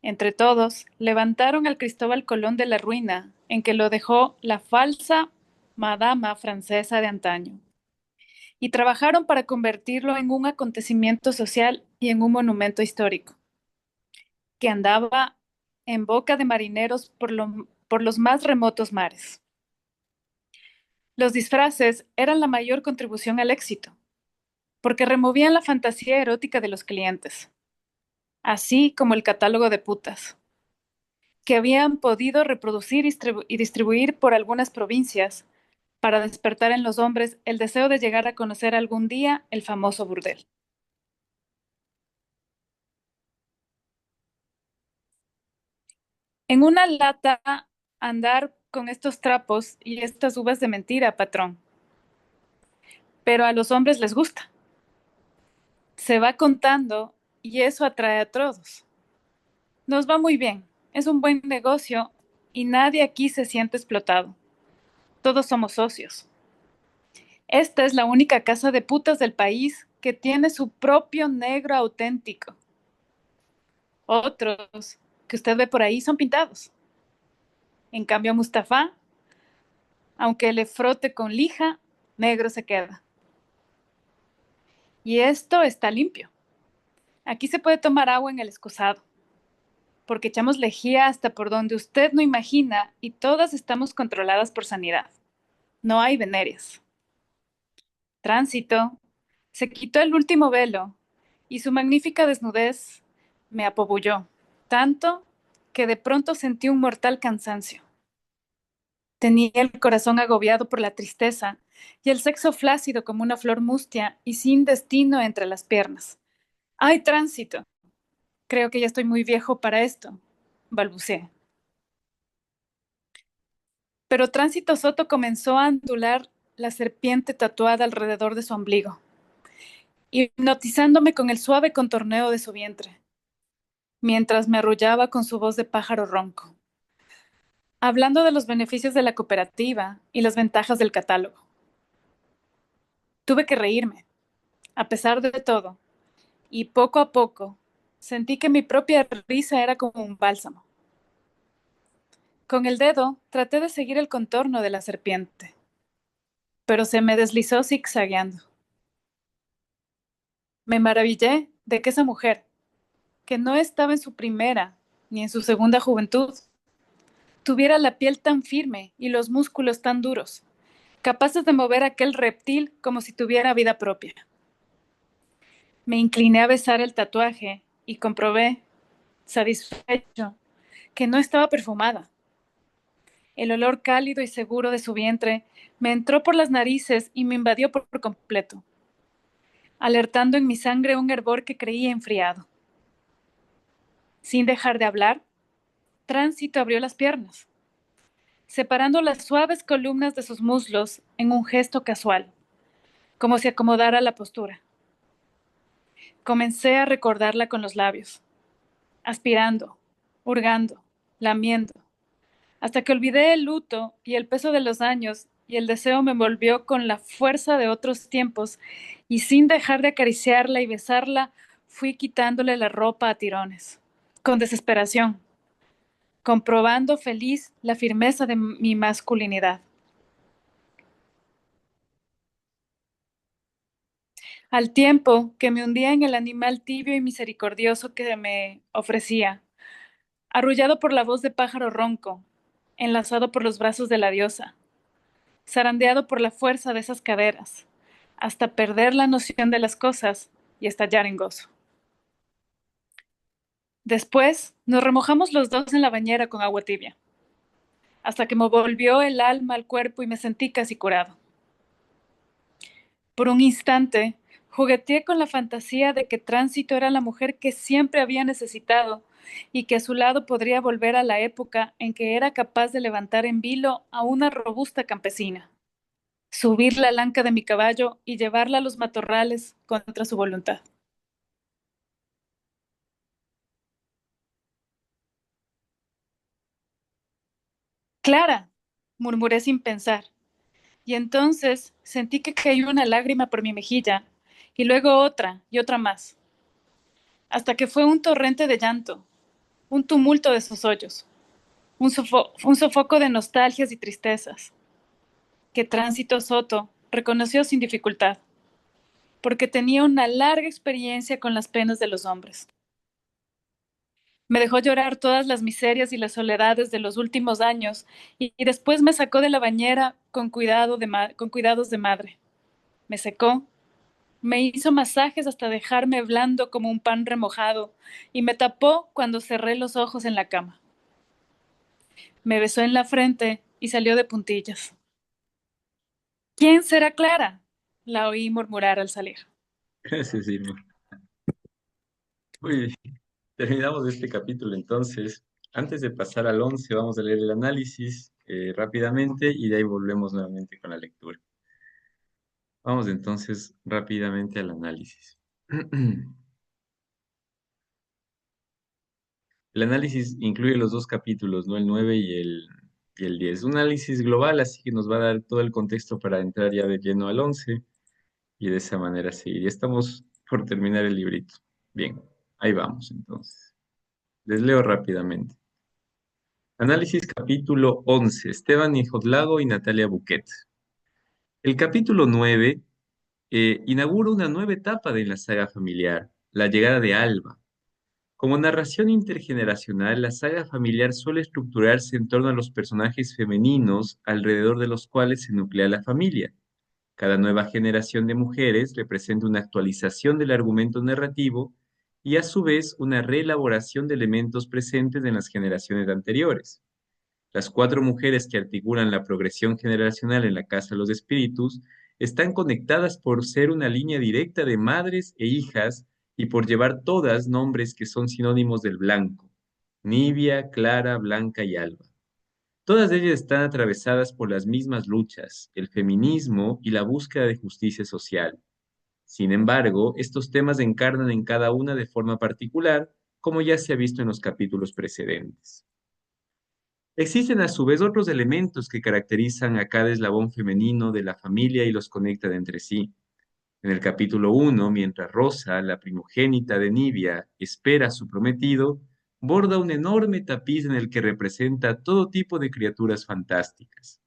Entre todos, levantaron al Cristóbal Colón de la ruina en que lo dejó la falsa madama francesa de antaño, y trabajaron para convertirlo en un acontecimiento social y en un monumento histórico, que andaba en boca de marineros por los más remotos mares. Los disfraces eran la mayor contribución al éxito, porque removían la fantasía erótica de los clientes, así como el catálogo de putas, que habían podido reproducir y distribuir por algunas provincias para despertar en los hombres el deseo de llegar a conocer algún día el famoso burdel. En una lata, andar con estos trapos y estas uvas de mentira, patrón. Pero a los hombres les gusta. Se va contando y eso atrae a todos. Nos va muy bien, es un buen negocio y nadie aquí se siente explotado. Todos somos socios. Esta es la única casa de putas del país que tiene su propio negro auténtico. Otros que usted ve por ahí son pintados. En cambio, Mustafa, aunque le frote con lija, negro se queda. Y esto está limpio. Aquí se puede tomar agua en el excusado, porque echamos lejía hasta por donde usted no imagina y todas estamos controladas por sanidad. No hay venerias. Tránsito se quitó el último velo y su magnífica desnudez me apabulló, tanto que de pronto sentí un mortal cansancio. Tenía el corazón agobiado por la tristeza y el sexo flácido como una flor mustia y sin destino entre las piernas. ¡Ay, Tránsito! Creo que ya estoy muy viejo para esto, balbuceé. Pero Tránsito Soto comenzó a ondular la serpiente tatuada alrededor de su ombligo, hipnotizándome con el suave contorneo de su vientre, mientras me arrullaba con su voz de pájaro ronco, hablando de los beneficios de la cooperativa y las ventajas del catálogo. Tuve que reírme, a pesar de todo, y poco a poco sentí que mi propia risa era como un bálsamo. Con el dedo traté de seguir el contorno de la serpiente, pero se me deslizó zigzagueando. Me maravillé de que esa mujer, que no estaba en su primera ni en su segunda juventud, tuviera la piel tan firme y los músculos tan duros, capaces de mover aquel reptil como si tuviera vida propia. Me incliné a besar el tatuaje y comprobé, satisfecho, que no estaba perfumada. El olor cálido y seguro de su vientre me entró por las narices y me invadió por completo, alertando en mi sangre un hervor que creía enfriado. Sin dejar de hablar, Tránsito abrió las piernas, separando las suaves columnas de sus muslos en un gesto casual, como si acomodara la postura. Comencé a recordarla con los labios, aspirando, hurgando, lamiendo, hasta que olvidé el luto y el peso de los años y el deseo me envolvió con la fuerza de otros tiempos y sin dejar de acariciarla y besarla, fui quitándole la ropa a tirones, con desesperación, comprobando feliz la firmeza de mi masculinidad. Al tiempo que me hundía en el animal tibio y misericordioso que me ofrecía, arrullado por la voz de pájaro ronco, enlazado por los brazos de la diosa, zarandeado por la fuerza de esas caderas, hasta perder la noción de las cosas y estallar en gozo. Después nos remojamos los dos en la bañera con agua tibia, hasta que me volvió el alma al cuerpo y me sentí casi curado. Por un instante, jugueteé con la fantasía de que Tránsito era la mujer que siempre había necesitado y que a su lado podría volver a la época en que era capaz de levantar en vilo a una robusta campesina, subir la lanca de mi caballo y llevarla a los matorrales contra su voluntad. Clara, murmuré sin pensar, y entonces sentí que cayó una lágrima por mi mejilla, y luego otra y otra más, hasta que fue un torrente de llanto, un tumulto de sollozos, un sofoco de nostalgias y tristezas, que Tránsito Soto reconoció sin dificultad, porque tenía una larga experiencia con las penas de los hombres. Me dejó llorar todas las miserias y las soledades de los últimos años y después me sacó de la bañera con cuidados de madre. Me secó, me hizo masajes hasta dejarme blando como un pan remojado y me tapó cuando cerré los ojos en la cama. Me besó en la frente y salió de puntillas. ¿Quién será Clara? La oí murmurar al salir. Gracias, Irma. Muy bien, terminamos este capítulo entonces. Antes de pasar al 11, vamos a leer el análisis. rápidamente y de ahí volvemos nuevamente con la lectura. Vamos entonces rápidamente al análisis. El análisis incluye los dos capítulos, ¿no? El 9 y el 10. Un análisis global, así que nos va a dar todo el contexto para entrar ya de lleno al 11 y de esa manera seguir. Ya estamos por terminar el librito. Bien, ahí vamos entonces. Les leo rápidamente. Análisis capítulo 11. Esteban Hijodlago y Natalia Buquet. El capítulo 9 inaugura una nueva etapa de la saga familiar, la llegada de Alba. Como narración intergeneracional, la saga familiar suele estructurarse en torno a los personajes femeninos alrededor de los cuales se nuclea la familia. Cada nueva generación de mujeres representa una actualización del argumento narrativo y a su vez una reelaboración de elementos presentes en las generaciones anteriores. Las cuatro mujeres que articulan la progresión generacional en la Casa de los Espíritus están conectadas por ser una línea directa de madres e hijas y por llevar todas nombres que son sinónimos del blanco: Nibia, Clara, Blanca y Alba. Todas ellas están atravesadas por las mismas luchas, el feminismo y la búsqueda de justicia social. Sin embargo, estos temas encarnan en cada una de forma particular, como ya se ha visto en los capítulos precedentes. Existen a su vez otros elementos que caracterizan a cada eslabón femenino de la familia y los conectan entre sí. En el capítulo 1, mientras Rosa, la primogénita de Nibia, espera a su prometido, borda un enorme tapiz en el que representa todo tipo de criaturas fantásticas.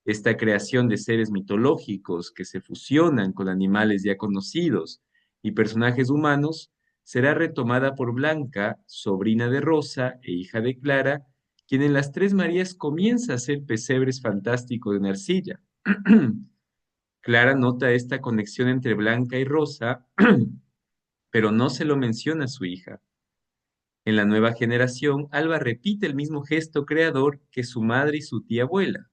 Esta creación de seres mitológicos que se fusionan con animales ya conocidos y personajes humanos será retomada por Blanca, sobrina de Rosa e hija de Clara, quien en las Tres Marías comienza a hacer pesebres fantásticos en arcilla. Clara nota esta conexión entre Blanca y Rosa, pero no se lo menciona a su hija. En la nueva generación, Alba repite el mismo gesto creador que su madre y su tía abuela.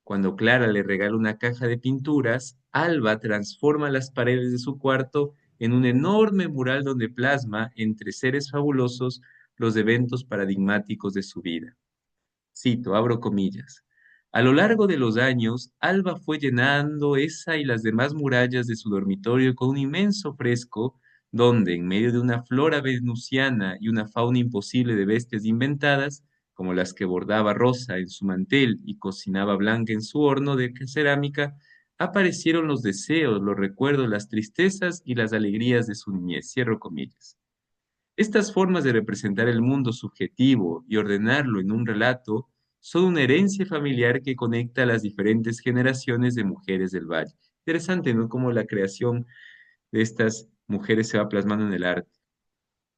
Cuando Clara le regala una caja de pinturas, Alba transforma las paredes de su cuarto en un enorme mural donde plasma, entre seres fabulosos, los eventos paradigmáticos de su vida. Cito, abro comillas. A lo largo de los años, Alba fue llenando esa y las demás murallas de su dormitorio con un inmenso fresco, donde, en medio de una flora venusiana y una fauna imposible de bestias inventadas, como las que bordaba Rosa en su mantel y cocinaba Blanca en su horno de cerámica, aparecieron los deseos, los recuerdos, las tristezas y las alegrías de su niñez. Cierro comillas. Estas formas de representar el mundo subjetivo y ordenarlo en un relato son una herencia familiar que conecta a las diferentes generaciones de mujeres del Valle. Interesante, ¿no? Cómo la creación de estas mujeres se va plasmando en el arte.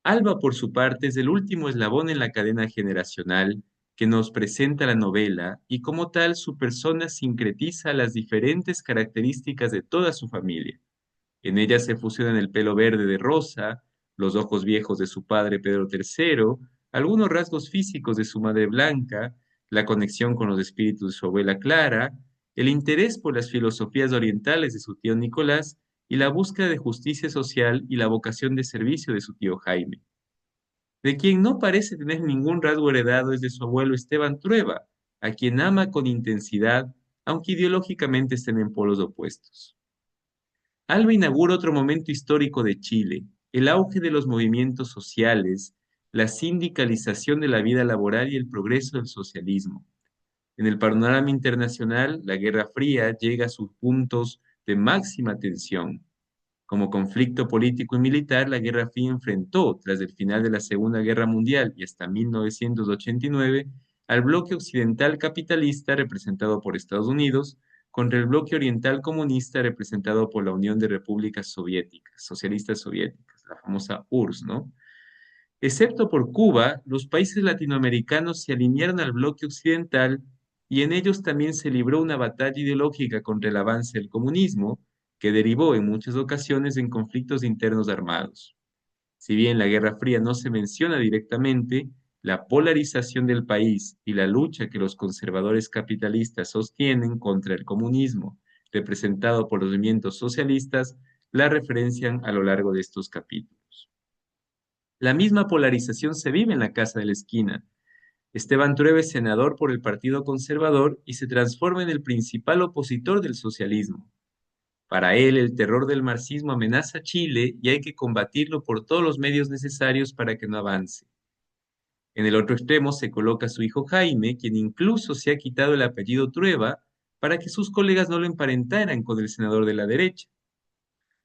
Alba, por su parte, es el último eslabón en la cadena generacional que nos presenta la novela y como tal su persona sincretiza las diferentes características de toda su familia. En ella se fusionan el pelo verde de Rosa, los ojos viejos de su padre Pedro III, algunos rasgos físicos de su madre Blanca, la conexión con los espíritus de su abuela Clara, el interés por las filosofías orientales de su tío Nicolás y la búsqueda de justicia social y la vocación de servicio de su tío Jaime. De quien no parece tener ningún rasgo heredado es de su abuelo Esteban Trueba, a quien ama con intensidad, aunque ideológicamente estén en polos opuestos. Alba inaugura otro momento histórico de Chile, el auge de los movimientos sociales, la sindicalización de la vida laboral y el progreso del socialismo. En el panorama internacional, la Guerra Fría llega a sus puntos de máxima tensión. Como conflicto político y militar, la Guerra Fría enfrentó, tras el final de la Segunda Guerra Mundial y hasta 1989, al bloque occidental capitalista representado por Estados Unidos contra el bloque oriental comunista representado por la Unión de Repúblicas Soviéticas, Socialistas Soviéticas, la famosa URSS, ¿no? Excepto por Cuba, los países latinoamericanos se alinearon al bloque occidental y en ellos también se libró una batalla ideológica contra el avance del comunismo, que derivó en muchas ocasiones en conflictos internos armados. Si bien la Guerra Fría no se menciona directamente, la polarización del país y la lucha que los conservadores capitalistas sostienen contra el comunismo, representado por los movimientos socialistas, la referencian a lo largo de estos capítulos. La misma polarización se vive en la Casa de la Esquina. Esteban Trueba es senador por el Partido Conservador y se transforma en el principal opositor del socialismo. Para él, el terror del marxismo amenaza a Chile y hay que combatirlo por todos los medios necesarios para que no avance. En el otro extremo se coloca su hijo Jaime, quien incluso se ha quitado el apellido Trueba para que sus colegas no lo emparentaran con el senador de la derecha.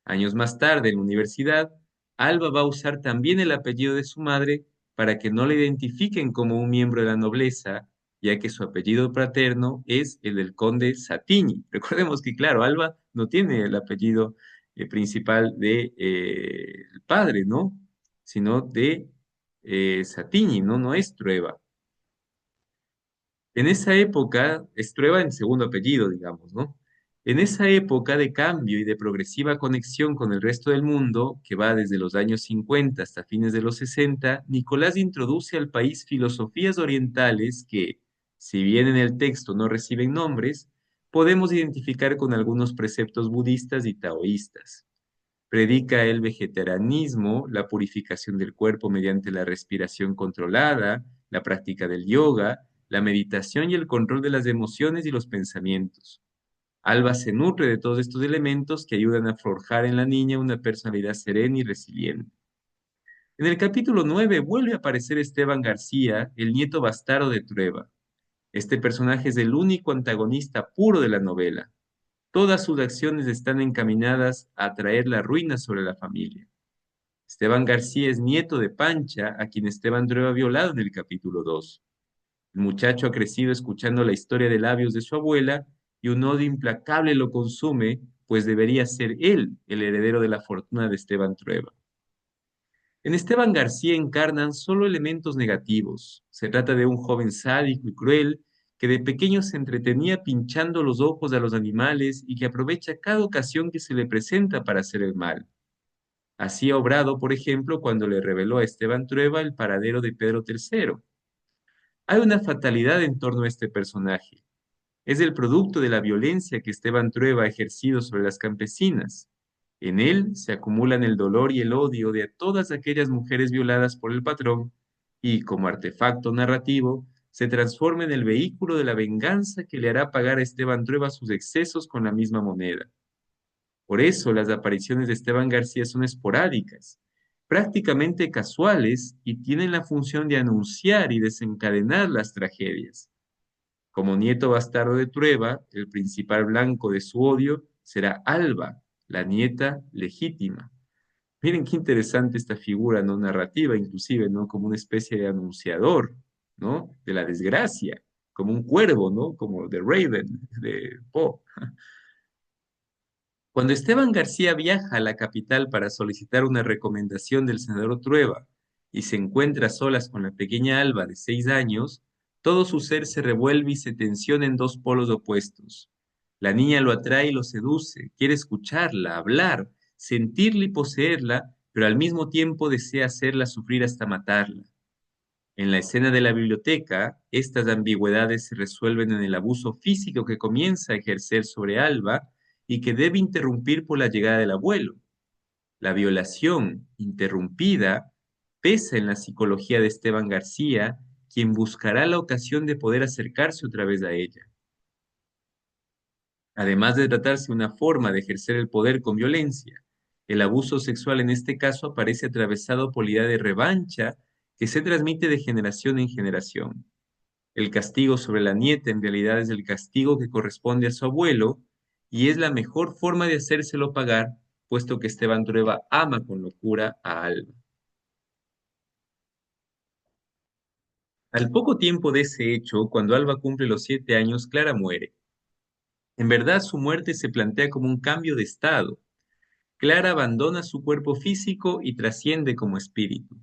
Años más tarde, en la universidad, Alba va a usar también el apellido de su madre para que no le identifiquen como un miembro de la nobleza, ya que su apellido paterno es el del conde Satiñi. Recordemos que, claro, Alba no tiene el apellido principal de el padre, ¿no? Sino de Satiñi, ¿no? No es Trueba. En esa época, es Trueba en segundo apellido, digamos, ¿no? En esa época de cambio y de progresiva conexión con el resto del mundo, que va desde los años 50 hasta fines de los 60, Nicolás introduce al país filosofías orientales que, si bien en el texto no reciben nombres, podemos identificar con algunos preceptos budistas y taoístas. Predica el vegetarianismo, la purificación del cuerpo mediante la respiración controlada, la práctica del yoga, la meditación y el control de las emociones y los pensamientos. Alba se nutre de todos estos elementos que ayudan a forjar en la niña una personalidad serena y resiliente. En el capítulo 9 vuelve a aparecer Esteban García, el nieto bastardo de Trueba. Este personaje es el único antagonista puro de la novela. Todas sus acciones están encaminadas a traer la ruina sobre la familia. Esteban García es nieto de Pancha, a quien Esteban Trueba ha violado en el capítulo 2. El muchacho ha crecido escuchando la historia de labios de su abuela y un odio implacable lo consume, pues debería ser él el heredero de la fortuna de Esteban Trueba. En Esteban García encarnan solo elementos negativos. Se trata de un joven sádico y cruel que de pequeño se entretenía pinchando los ojos a los animales y que aprovecha cada ocasión que se le presenta para hacer el mal. Así ha obrado, por ejemplo, cuando le reveló a Esteban Trueba el paradero de Pedro III. Hay una fatalidad en torno a este personaje. Es el producto de la violencia que Esteban Trueba ha ejercido sobre las campesinas. En él se acumulan el dolor y el odio de todas aquellas mujeres violadas por el patrón y, como artefacto narrativo, se transforma en el vehículo de la venganza que le hará pagar a Esteban Trueba sus excesos con la misma moneda. Por eso las apariciones de Esteban García son esporádicas, prácticamente casuales y tienen la función de anunciar y desencadenar las tragedias. Como nieto bastardo de Trueba, el principal blanco de su odio será Alba, la nieta legítima. Miren qué interesante esta figura, ¿no? Narrativa, inclusive, ¿no? Como una especie de anunciador, ¿no? De la desgracia, como un cuervo, ¿no? Como The Raven, de Poe. Cuando Esteban García viaja a la capital para solicitar una recomendación del senador Trueba y se encuentra a solas con la pequeña Alba de 6 años, todo su ser se revuelve y se tensiona en dos polos opuestos. La niña lo atrae y lo seduce, quiere escucharla, hablar, sentirla y poseerla, pero al mismo tiempo desea hacerla sufrir hasta matarla. En la escena de la biblioteca, estas ambigüedades se resuelven en el abuso físico que comienza a ejercer sobre Alba y que debe interrumpir por la llegada del abuelo. La violación interrumpida pesa en la psicología de Esteban García, quien buscará la ocasión de poder acercarse otra vez a ella. Además de tratarse de una forma de ejercer el poder con violencia, el abuso sexual en este caso aparece atravesado por la idea de revancha que se transmite de generación en generación. El castigo sobre la nieta en realidad es el castigo que corresponde a su abuelo y es la mejor forma de hacérselo pagar, puesto que Esteban Trueba ama con locura a Alba. Al poco tiempo de ese hecho, cuando Alba cumple los 7 años, Clara muere. En verdad, su muerte se plantea como un cambio de estado. Clara abandona su cuerpo físico y trasciende como espíritu.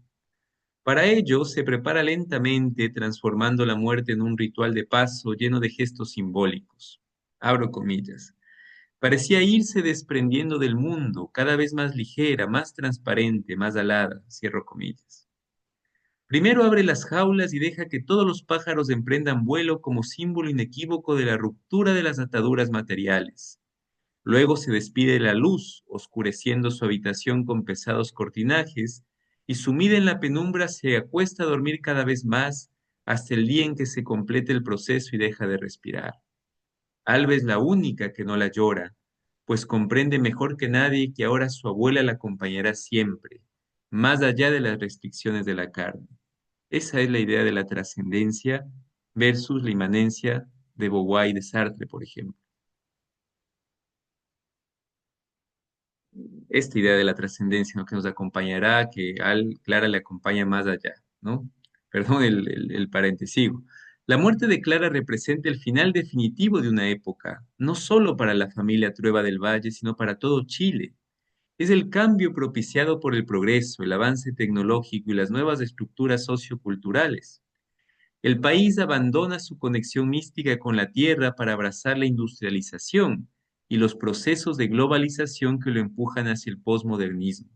Para ello, se prepara lentamente, transformando la muerte en un ritual de paso lleno de gestos simbólicos. Abro comillas. Parecía irse desprendiendo del mundo, cada vez más ligera, más transparente, más alada. Cierro comillas. Primero abre las jaulas y deja que todos los pájaros emprendan vuelo como símbolo inequívoco de la ruptura de las ataduras materiales. Luego se despide de la luz, oscureciendo su habitación con pesados cortinajes, y sumida en la penumbra se acuesta a dormir cada vez más, hasta el día en que se complete el proceso y deja de respirar. Alba es la única que no la llora, pues comprende mejor que nadie que ahora su abuela la acompañará siempre, más allá de las restricciones de la carne. Esa es la idea de la trascendencia versus la inmanencia de Beauvoir y de Sartre, por ejemplo. Esta idea de la trascendencia, ¿no? Que nos acompañará, que al Clara le acompaña más allá, ¿no? Perdón el paréntesico. La muerte de Clara representa el final definitivo de una época, no solo para la familia Trueba del Valle, sino para todo Chile. Es el cambio propiciado por el progreso, el avance tecnológico y las nuevas estructuras socioculturales. El país abandona su conexión mística con la tierra para abrazar la industrialización y los procesos de globalización que lo empujan hacia el posmodernismo,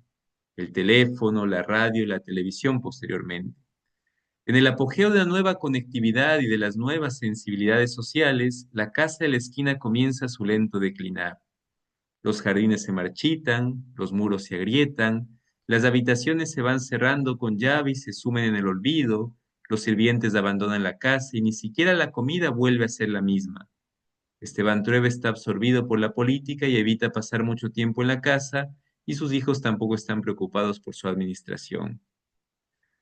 el teléfono, la radio y la televisión posteriormente. En el apogeo de la nueva conectividad y de las nuevas sensibilidades sociales, la casa de la esquina comienza su lento declinar. Los jardines se marchitan, los muros se agrietan, las habitaciones se van cerrando con llave y se sumen en el olvido, los sirvientes abandonan la casa y ni siquiera la comida vuelve a ser la misma. Esteban Trueba está absorbido por la política y evita pasar mucho tiempo en la casa, y sus hijos tampoco están preocupados por su administración.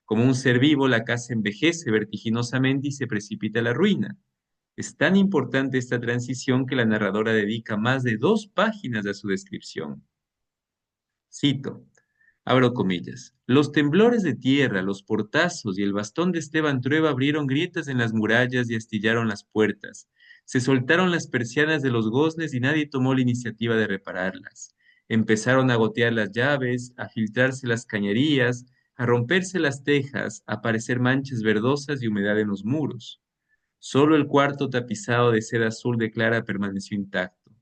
Como un ser vivo, la casa envejece vertiginosamente y se precipita a la ruina. Es tan importante esta transición que la narradora dedica más de 2 páginas a su descripción. Cito, abro comillas, los temblores de tierra, los portazos y el bastón de Esteban Trueba abrieron grietas en las murallas y astillaron las puertas. Se soltaron las persianas de los goznes y nadie tomó la iniciativa de repararlas. Empezaron a gotear las llaves, a filtrarse las cañerías, a romperse las tejas, a aparecer manchas verdosas y humedad en los muros. Solo el cuarto tapizado de seda azul de Clara permaneció intacto.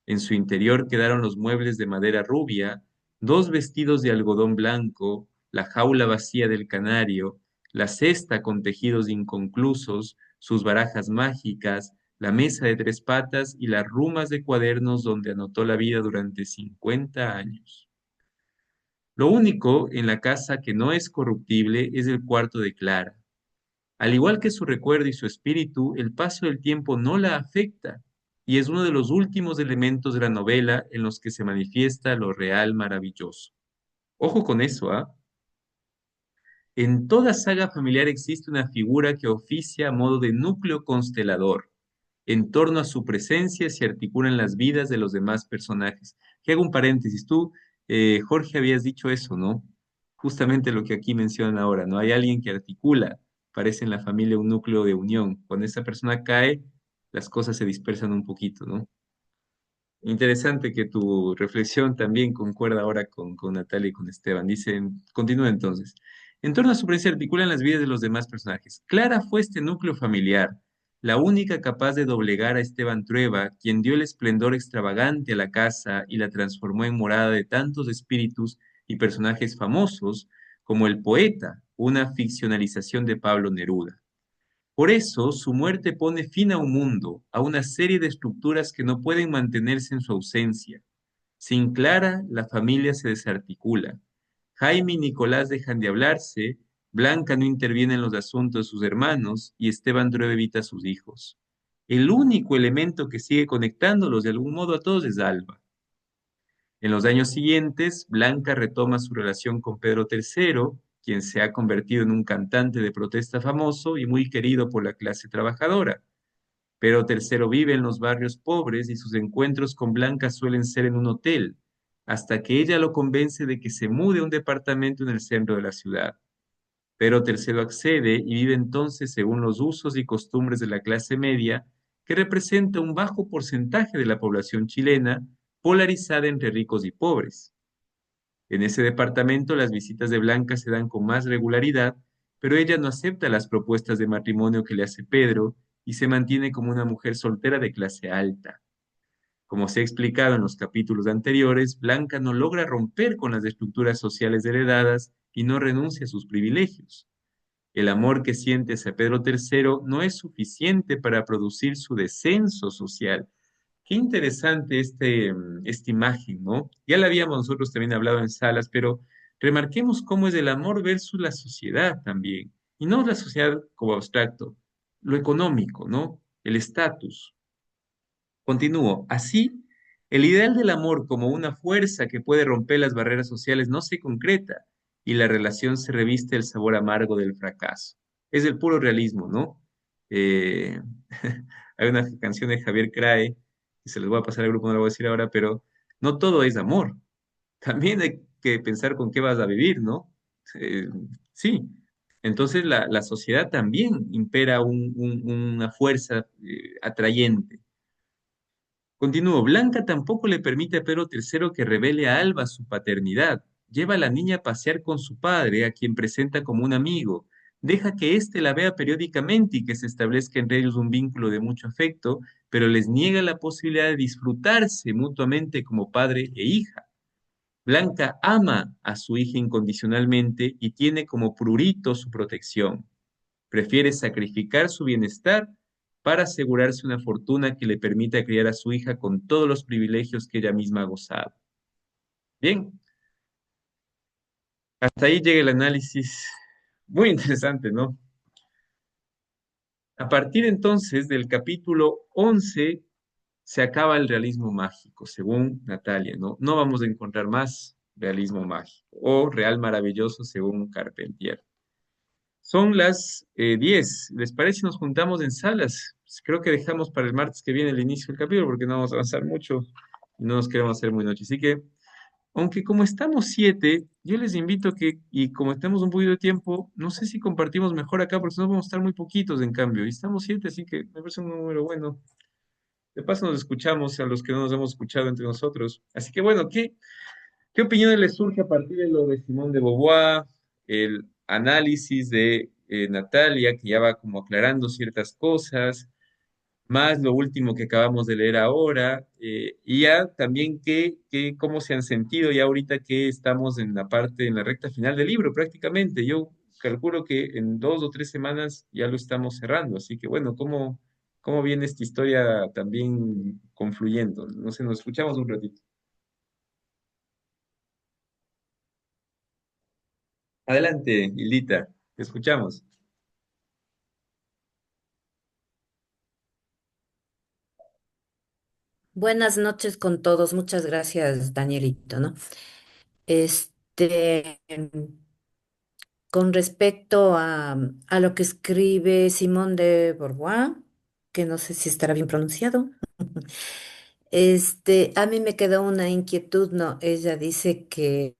En su interior quedaron los muebles de madera rubia, 2 vestidos de algodón blanco, la jaula vacía del canario, la cesta con tejidos inconclusos, sus barajas mágicas, la mesa de 3 patas y las rumas de cuadernos donde anotó la vida durante 50 años. Lo único en la casa que no es corruptible es el cuarto de Clara. Al igual que su recuerdo y su espíritu, el paso del tiempo no la afecta y es uno de los últimos elementos de la novela en los que se manifiesta lo real maravilloso. Ojo con eso, ¿ah? En toda saga familiar existe una figura que oficia a modo de núcleo constelador. En torno a su presencia se articulan las vidas de los demás personajes. Que hago un paréntesis, tú, Jorge, habías dicho eso, ¿no? Justamente lo que aquí mencionan ahora, ¿no? Hay alguien que articula, parece en la familia un núcleo de unión. Cuando esa persona cae, las cosas se dispersan un poquito, ¿no? Interesante que tu reflexión también concuerda ahora con Natalia y con Esteban. Dicen, continúa entonces. En torno a su presencia articulan las vidas de los demás personajes. Clara fue este núcleo familiar, la única capaz de doblegar a Esteban Trueba, quien dio el esplendor extravagante a la casa y la transformó en morada de tantos espíritus y personajes famosos como el poeta, una ficcionalización de Pablo Neruda. Por eso, su muerte pone fin a un mundo, a una serie de estructuras que no pueden mantenerse en su ausencia. Sin Clara, la familia se desarticula. Jaime y Nicolás dejan de hablarse, Blanca no interviene en los asuntos de sus hermanos y Esteban Drueve evita a sus hijos. El único elemento que sigue conectándolos de algún modo a todos es Alba. En los años siguientes, Blanca retoma su relación con Pedro III, quien se ha convertido en un cantante de protesta famoso y muy querido por la clase trabajadora. Pedro III vive en los barrios pobres y sus encuentros con Blanca suelen ser en un hotel, hasta que ella lo convence de que se mude a un departamento en el centro de la ciudad. Pedro III accede y vive entonces según los usos y costumbres de la clase media, que representa un bajo porcentaje de la población chilena, polarizada entre ricos y pobres. En ese departamento las visitas de Blanca se dan con más regularidad, pero ella no acepta las propuestas de matrimonio que le hace Pedro y se mantiene como una mujer soltera de clase alta. Como se ha explicado en los capítulos anteriores, Blanca no logra romper con las estructuras sociales heredadas y no renuncia a sus privilegios. El amor que siente hacia Pedro III no es suficiente para producir su descenso social. Qué interesante esta imagen, ¿no? Ya la habíamos nosotros también hablado en salas, pero remarquemos cómo es el amor versus la sociedad también. y no la sociedad como abstracto, lo económico, ¿no? El estatus. Continúo. Así, el ideal del amor como una fuerza que puede romper las barreras sociales no se concreta y la relación se reviste el sabor amargo del fracaso. Es el puro realismo, ¿no? Eh, hay una canción de Javier Crae, que se les voy a pasar al grupo, no lo voy a decir ahora, pero no todo es amor. También hay que pensar con qué vas a vivir, ¿no? Eh, sí. Entonces la sociedad también impera una fuerza atrayente. Continúo. Blanca tampoco le permite a Pedro III que revele a Alba su paternidad. Lleva a la niña a pasear con su padre, a quien presenta como un amigo. Deja que éste la vea periódicamente y que se establezca entre ellos un vínculo de mucho afecto, pero les niega la posibilidad de disfrutarse mutuamente como padre e hija. Blanca ama a su hija incondicionalmente y tiene como prurito su protección. Prefiere sacrificar su bienestar para asegurarse una fortuna que le permita criar a su hija con todos los privilegios que ella misma ha gozado. Bien, hasta ahí llega el análisis. Muy interesante, ¿no? A partir entonces del capítulo 11 se acaba el realismo mágico, según Natalia, ¿no? No vamos a encontrar más realismo mágico o real maravilloso, según Carpentier. Son las 10. ¿Les parece si nos juntamos en salas? Pues creo que dejamos para el martes que viene el inicio del capítulo porque no vamos a avanzar mucho y no nos queremos hacer muy noche. Así que, aunque como estamos 7, yo les invito que, y como estamos un poquito de tiempo, no sé si compartimos mejor acá porque si no vamos a estar muy poquitos en cambio. Y estamos 7, así que me parece un número bueno. De paso nos escuchamos a los que no nos hemos escuchado entre nosotros. Así que bueno, ¿qué opiniones les surge a partir de lo de Simón de Beauvoir, el análisis de Natalia, que ya va como aclarando ciertas cosas, más lo último que acabamos de leer ahora, y ya también cómo se han sentido ya ahorita que estamos en la parte, en la recta final del libro prácticamente? Yo calculo que en 2 o 3 semanas ya lo estamos cerrando, así que bueno, ¿cómo viene esta historia también confluyendo? No sé, nos escuchamos un ratito. Adelante, Hildita, te escuchamos. Buenas noches con todos. Muchas gracias, Danielito, ¿no? Este, con respecto a lo que escribe Simone de Beauvoir, que no sé si estará bien pronunciado, a mí me quedó una inquietud, ¿no? Ella dice que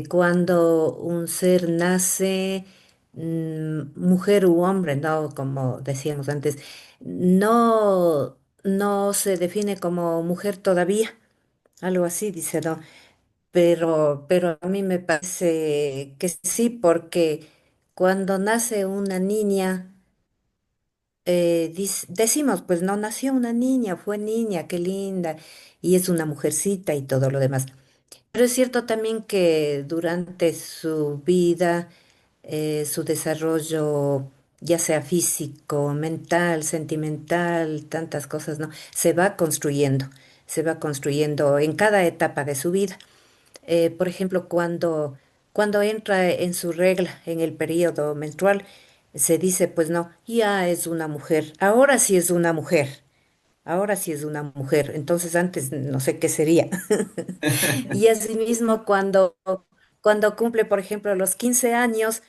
cuando un ser nace, mujer u hombre, ¿no? Como decíamos antes, no se define como mujer todavía. Algo así, dice, ¿no? Pero a mí me parece que sí, porque cuando nace una niña, decimos, pues no nació una niña, fue niña, qué linda, y es una mujercita y todo lo demás. Pero es cierto también que durante su vida, su desarrollo, ya sea físico, mental, sentimental, tantas cosas, ¿no? Se va construyendo en cada etapa de su vida. Por ejemplo, cuando entra en su regla, en el periodo menstrual, se dice, pues no, ya es una mujer, ahora sí es una mujer, ahora sí es una mujer, entonces antes no sé qué sería. Y asimismo, cuando cumple, por ejemplo, los 15 años,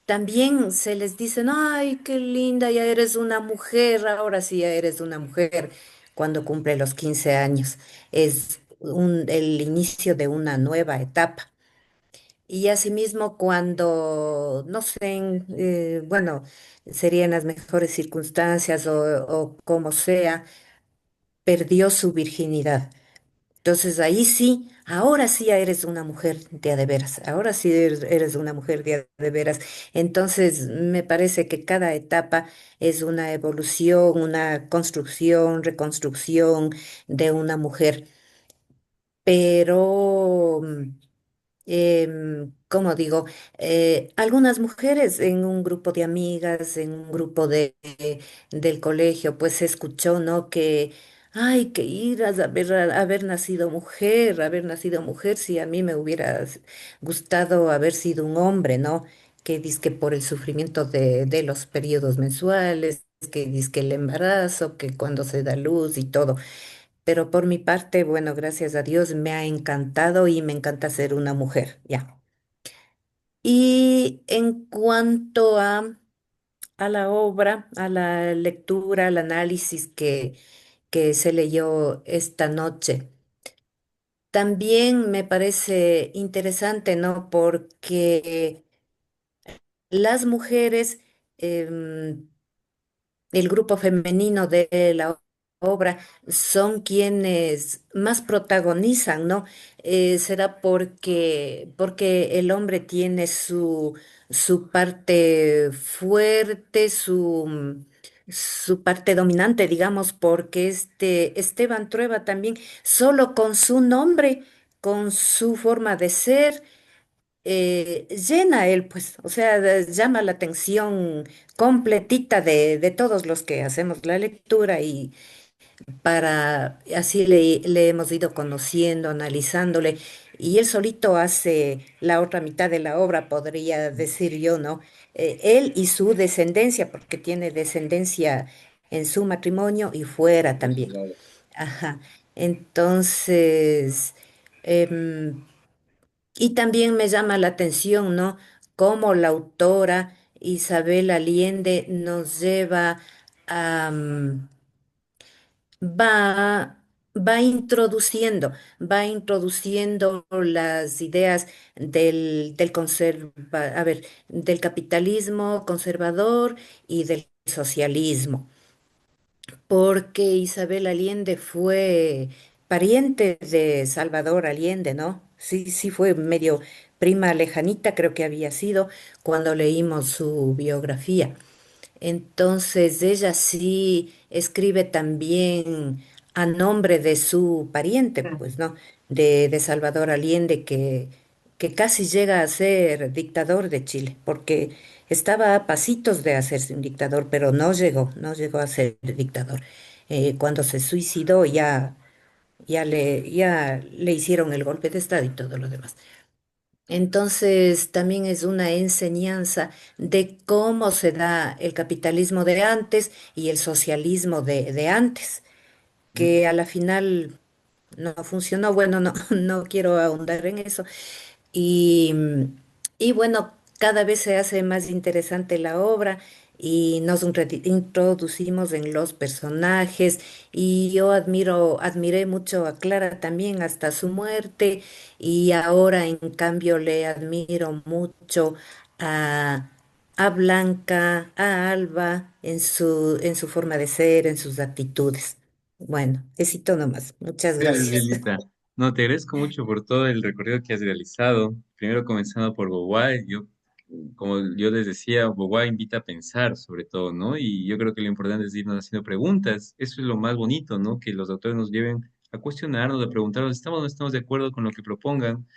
también se les dice, ay, qué linda, ya eres una mujer, ahora sí ya eres una mujer, cuando cumple los 15 años. Es el inicio de una nueva etapa. Y asimismo, cuando, no sé, bueno, serían las mejores circunstancias o como sea, perdió su virginidad. Entonces ahí sí, ahora sí ya eres una mujer de a de veras, ahora sí eres una mujer de a de veras. Entonces me parece que cada etapa es una evolución, una construcción, reconstrucción de una mujer. Pero como digo, algunas mujeres en un grupo de amigas, en un grupo del colegio, pues se escuchó, ¿no? Que, ay, que iras a haber nacido mujer, si a mí me hubiera gustado haber sido un hombre, ¿no? que dizque por el sufrimiento de los periodos mensuales, que dizque el embarazo, que cuando se da luz y todo. Pero por mi parte, bueno, gracias a Dios me ha encantado y me encanta ser una mujer, ya. Y en cuanto a la obra, a la lectura, al análisis que se leyó esta noche, también me parece interesante, ¿no? Porque las mujeres, em, el grupo femenino de la obra son quienes más protagonizan, ¿no? Será porque el hombre tiene su parte fuerte, su parte dominante, digamos, porque Esteban Trueba también, solo con su nombre, con su forma de ser, llena él, pues, o sea, llama la atención completita de todos los que hacemos la lectura y así le hemos ido conociendo, analizándole, y él solito hace la otra mitad de la obra, podría decir yo, ¿no? Él y su descendencia, porque tiene descendencia en su matrimonio y fuera Por su también. lado. Ajá. Entonces, em, y también me llama la atención, ¿no? Cómo la autora Isabel Allende nos lleva a, va, va introduciendo las ideas a ver, del capitalismo conservador y del socialismo, porque Isabel Allende fue pariente de Salvador Allende, ¿no? Sí, sí fue medio prima lejanita, creo que había sido cuando leímos su biografía. Entonces ella sí escribe también a nombre de su pariente, pues, ¿no? De Salvador Allende, que casi llega a ser dictador de Chile, porque estaba a pasitos de hacerse un dictador, pero no llegó a ser dictador. Cuando se suicidó ya le hicieron el golpe de estado y todo lo demás. Entonces, también es una enseñanza de cómo se da el capitalismo de antes y el socialismo de antes, que a la final no funcionó. Bueno, no, no quiero ahondar en eso. Y, y bueno, cada vez se hace más interesante la obra y introducimos en los personajes y yo admiré mucho a Clara también hasta su muerte y ahora en cambio le admiro mucho a, a Blanca, a Alba en su forma de ser, en sus actitudes. Bueno, éxito nomás. Muchas Gracias, gracias. Violeta. No, te agradezco mucho por todo el recorrido que has realizado. Primero comenzando por Bobá, como yo les decía, Bobá invita a pensar sobre todo, ¿no? Y yo creo que lo importante es irnos haciendo preguntas. Eso es lo más bonito, ¿no? Que los autores nos lleven a cuestionarnos, a preguntarnos, ¿estamos o no estamos de acuerdo con lo que propongan?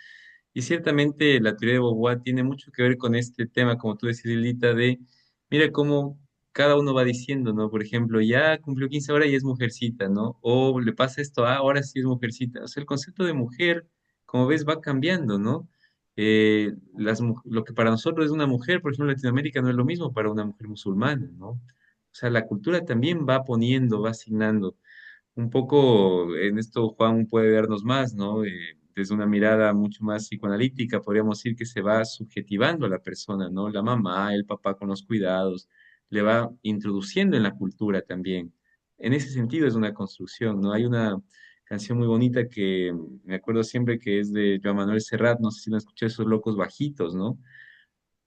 Y ciertamente la teoría de Beauvoir tiene mucho que ver con este tema, como tú decías, Lilita, de mira cómo cada uno va diciendo, ¿no? Por ejemplo, ya cumplió 15 horas y es mujercita, ¿no? O le pasa esto, ah, ahora sí es mujercita. O sea, el concepto de mujer, como ves, va cambiando, ¿no? Lo que para nosotros es una mujer, por ejemplo, en Latinoamérica no es lo mismo para una mujer musulmana, ¿no? O sea, la cultura también va poniendo, va asignando. Un poco en esto Juan puede vernos más, ¿no? Desde una mirada mucho más psicoanalítica, podríamos decir que se va subjetivando a la persona, ¿no? La mamá, el papá con los cuidados, le va introduciendo en la cultura también. En ese sentido es una construcción, ¿no? Hay una canción muy bonita que me acuerdo siempre que es de Joan Manuel Serrat, no sé si la escuché, esos locos bajitos, ¿no?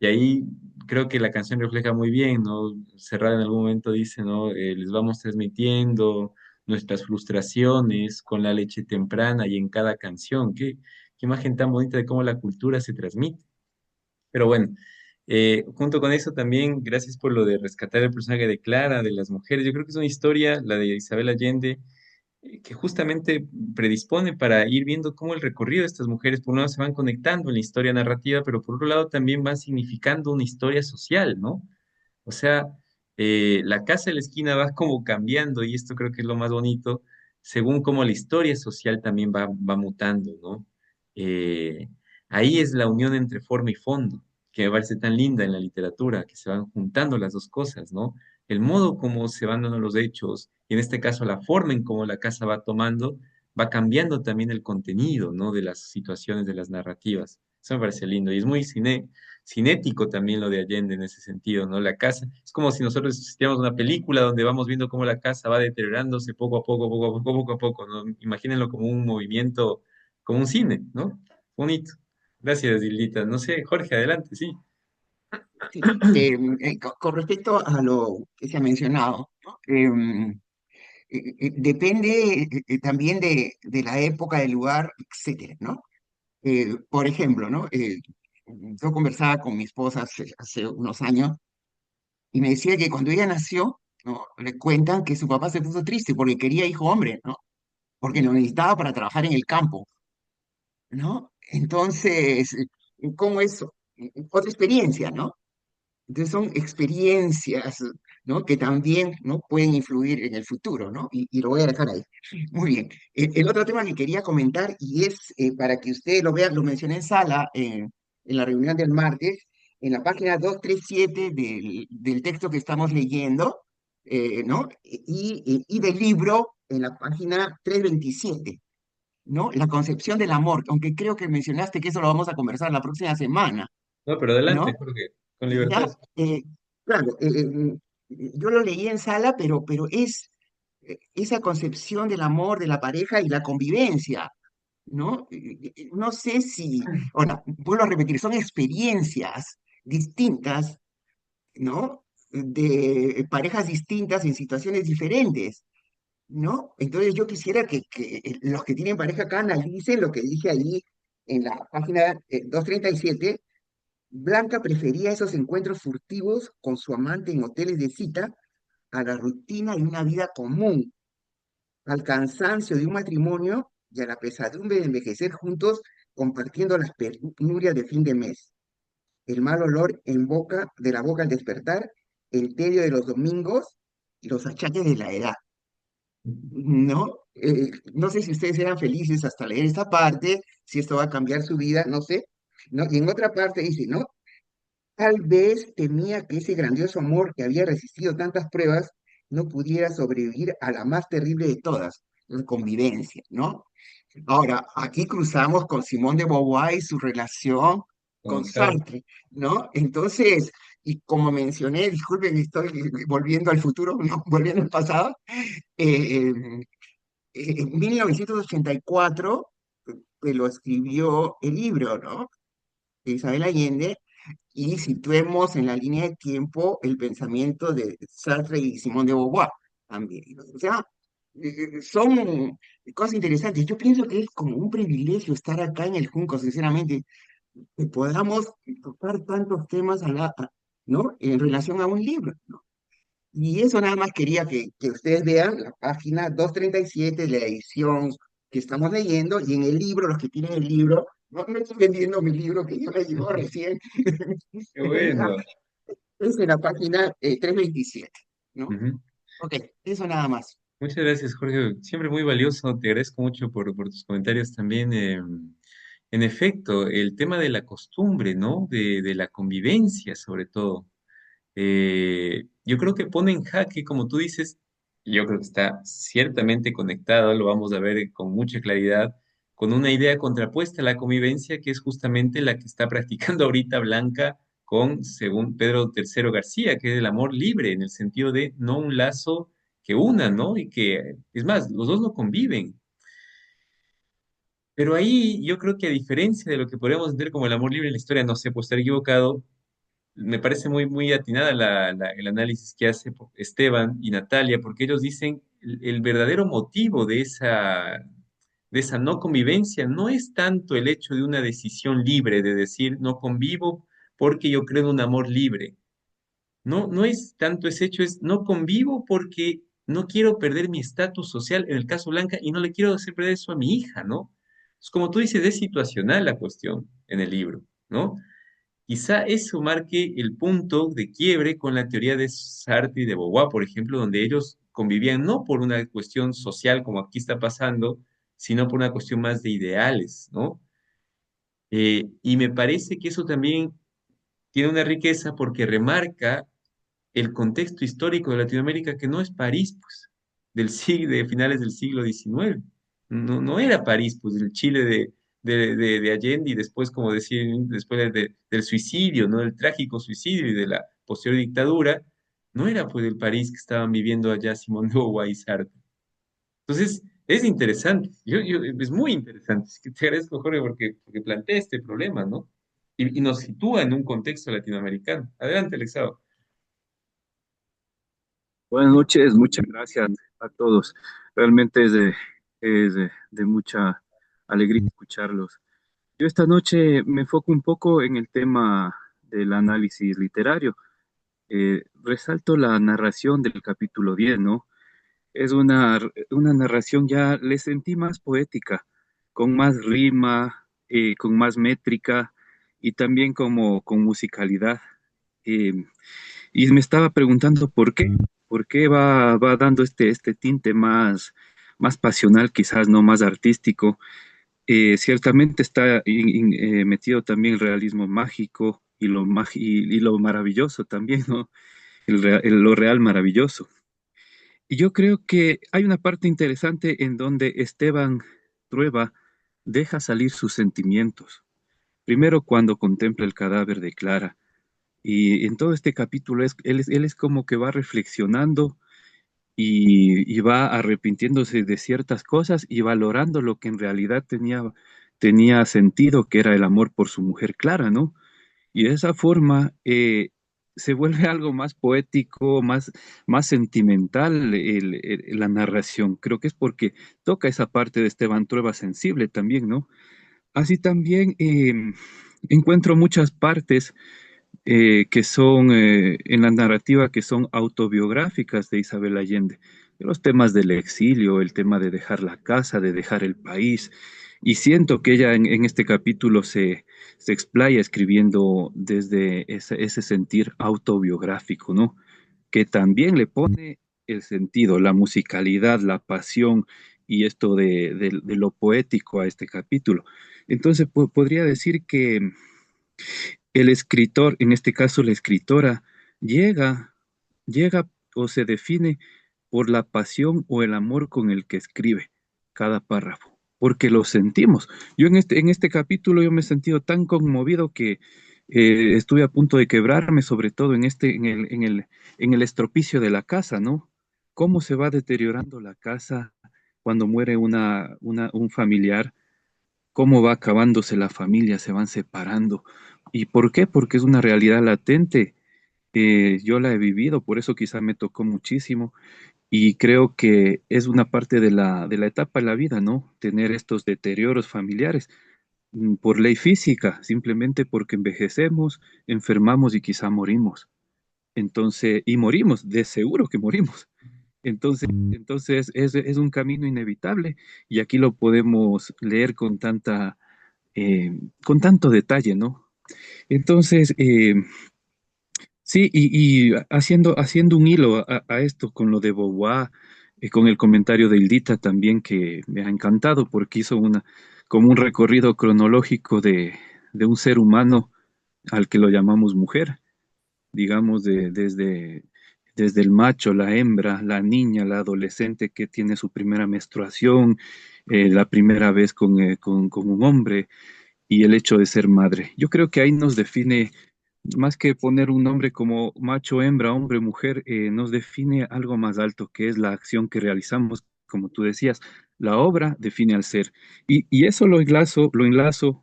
Y ahí creo que la canción refleja muy bien, ¿no? Serrat en algún momento dice, ¿no? Les vamos transmitiendo nuestras frustraciones con la leche temprana y en cada canción. Qué imagen tan bonita de cómo la cultura se transmite. Pero bueno, junto con eso también, gracias por lo de rescatar el personaje de Clara, de las mujeres. Yo creo que es una historia, la de Isabel Allende, que justamente predispone para ir viendo cómo el recorrido de estas mujeres, por un lado, se van conectando en la historia narrativa, pero por otro lado también van significando una historia social, ¿no? O sea, la casa de la esquina va como cambiando, y esto creo que es lo más bonito, según cómo la historia social también va mutando, ¿no? Eh, Ahí es la unión entre forma y fondo, que me parece tan linda en la literatura, que se van juntando las dos cosas, ¿no? El modo como se van dando los hechos, y en este caso la forma en cómo la casa va tomando, va cambiando también el contenido, ¿no? De las situaciones, de las narrativas. Eso me parece lindo. Y es muy cinético también lo de Allende en ese sentido, ¿no? La casa, es como si nosotros existiéramos una película donde vamos viendo cómo la casa va deteriorándose poco a poco, poco a poco, poco a poco, ¿no? Imagínenlo como un movimiento, como un cine, ¿no? Bonito. Gracias, Dildita. No sé, Jorge, adelante, sí. Sí, con respecto a lo que se ha mencionado, ¿no? Depende también de la época, del lugar, etcétera, ¿no? Por ejemplo, ¿no? Yo conversaba con mi esposa hace unos años y me decía que cuando ella nació, ¿no? Le cuentan que su papá se puso triste porque quería hijo hombre, ¿no? Porque lo necesitaba para trabajar en el campo, ¿no? Entonces, ¿cómo es otra experiencia, ¿no? Entonces son experiencias, ¿no? Que también, ¿no? Pueden influir en el futuro, ¿no? Y lo voy a dejar ahí. Muy bien. El otro tema que quería comentar, y es para que ustedes lo vean, lo mencioné en sala en la reunión del martes, en la página 237 del texto que estamos leyendo, ¿no? Y del libro en la página 327, ¿no? La concepción del amor, aunque creo que mencionaste que eso lo vamos a conversar la próxima semana, No, pero adelante, ¿no? Jorge, con libertad. Ya, claro, yo lo leí en sala, pero es esa concepción del amor, de la pareja y la convivencia, ¿no? No sé si, ahora, vuelvo a repetir, son experiencias distintas, ¿no? De parejas distintas en situaciones diferentes, ¿no? Entonces yo quisiera que los que tienen pareja acá analicen lo que dije ahí en la página 237. Blanca prefería esos encuentros furtivos con su amante en hoteles de cita a la rutina de una vida común, al cansancio de un matrimonio y a la pesadumbre de envejecer juntos compartiendo las penurias de fin de mes, el mal olor en boca de la boca al despertar, el tedio de los domingos y los achaques de la edad. ¿No? No sé si ustedes eran felices hasta leer esta parte, si esto va a cambiar su vida, no sé. ¿No? Y en otra parte dice, ¿no? Tal vez temía que ese grandioso amor que había resistido tantas pruebas no pudiera sobrevivir a la más terrible de todas, la convivencia, ¿no? Ahora, aquí cruzamos con Simón de Beauvoir y su relación Con con Sartre. Sartre, ¿no? Entonces, y como mencioné, disculpen, estoy volviendo al futuro, no, volviendo al pasado, eh, en 1984 lo escribió el libro, ¿no? De Isabel Allende, y situemos en la línea de tiempo el pensamiento de Sartre y Simone de Beauvoir también. O sea, son cosas interesantes. Yo pienso que es como un privilegio estar acá en el Junco, sinceramente, que podamos tocar tantos temas ¿no? En relación a un libro, ¿no? Y eso nada más quería que ustedes vean la página 237 de la edición que estamos leyendo, y en el libro, los que tienen el libro, no me estoy vendiendo mi libro que yo me llegó recién, Qué bueno. es en la página 327, ¿no? Ujú. Ok, eso nada más. Muchas gracias, Jorge. Siempre muy valioso. Te agradezco mucho por tus comentarios también. En efecto, el tema de la costumbre, ¿no? De la convivencia, sobre todo. Yo creo que pone en jaque, como tú dices, yo creo que está ciertamente conectado, lo vamos a ver con mucha claridad, con una idea contrapuesta a la convivencia, que es justamente la que está practicando ahorita Blanca con, según Pedro III García, que es el amor libre, en el sentido de no un lazo que una, ¿no? Y que, es más, los dos no conviven. Pero ahí yo creo que a diferencia de lo que podríamos entender como el amor libre en la historia, no sé, puedo estar equivocado, me parece muy atinada el análisis que hace Esteban y Natalia, porque ellos dicen el verdadero motivo de esa no convivencia no es tanto el hecho de una decisión libre, de decir no convivo porque yo creo en un amor libre. No, no es tanto ese hecho, es no convivo porque no quiero perder mi estatus social, en el caso Blanca, y no le quiero hacer perder eso a mi hija, ¿no? Es como tú dices, es situacional la cuestión en el libro, ¿no? Quizá eso marque el punto de quiebre con la teoría de Sartre y de Beauvoir, por ejemplo, donde ellos convivían no por una cuestión social como aquí está pasando, sino por una cuestión más de ideales, ¿no? Y me parece que eso también tiene una riqueza porque remarca el contexto histórico de Latinoamérica, que no es París, pues, de finales del siglo XIX. No, no era París, pues, el Chile de Allende y después, como decir, después del suicidio, ¿no? Del trágico suicidio y de la posterior dictadura, no era pues el París que estaban viviendo allá Simón de Beauvoir y Sartre. Entonces, es interesante, es muy interesante. Es que te agradezco, Jorge, porque plantea este problema, ¿no? Y nos sitúa en un contexto latinoamericano. Adelante, Alexado. Buenas noches, muchas gracias a todos. Realmente es de mucha alegría escucharlos. Yo esta noche me enfoco un poco en el tema del análisis literario. Resalto la narración del capítulo 10, ¿no? Es una narración ya, le sentí más poética, con más rima, con más métrica y también como con musicalidad. Eh, y me estaba preguntando por qué va dando este tinte más pasional, quizás no más artístico. Ciertamente está metido también el realismo mágico y lo maravilloso también, ¿no? Lo real maravilloso. Y yo creo que hay una parte interesante en donde Esteban Trueba deja salir sus sentimientos. Primero cuando contempla el cadáver de Clara. Y en todo este capítulo él es como que va reflexionando y va arrepintiéndose de ciertas cosas y valorando lo que en realidad tenía sentido, que era el amor por su mujer Clara, ¿no? Y de esa forma se vuelve algo más poético, más sentimental la narración. Creo que es porque toca esa parte de Esteban Trueba sensible también, ¿no? Así también encuentro muchas partes que son en la narrativa que son autobiográficas de Isabel Allende. Los temas del exilio, el tema de dejar la casa, de dejar el país. Y siento que ella en este capítulo se explaya escribiendo desde ese sentir autobiográfico, ¿no? Que también le pone el sentido, la musicalidad, la pasión y esto de lo poético a este capítulo. Entonces, podría decir que el escritor, en este caso la escritora, llega, llega o se define por la pasión o el amor con el que escribe cada párrafo, porque lo sentimos. Yo en este capítulo yo me he sentido tan conmovido que estuve a punto de quebrarme, sobre todo en el estropicio de la casa, ¿no? Cómo se va deteriorando la casa cuando muere un familiar, cómo va acabándose la familia, se van separando. ¿Y por qué? Porque es una realidad latente. Yo la he vivido, por eso quizá me tocó muchísimo y creo que es una parte de la etapa de la vida, ¿no? Tener estos deterioros familiares por ley física, simplemente porque envejecemos, enfermamos y quizá morimos. Entonces, y morimos, de seguro que morimos. Entonces es un camino inevitable y aquí lo podemos leer con tanto detalle, ¿no? Entonces, sí, y haciendo un hilo a esto con lo de Beauvoir, con el comentario de Hildita también, que me ha encantado porque hizo como un recorrido cronológico de un ser humano al que lo llamamos mujer, digamos, desde el macho, la hembra, la niña, la adolescente que tiene su primera menstruación, la primera vez con un hombre y el hecho de ser madre. Yo creo que ahí nos define, más que poner un nombre como macho, hembra, hombre, mujer, nos define algo más alto, que es la acción que realizamos, como tú decías. La obra define al ser. Y eso lo enlazo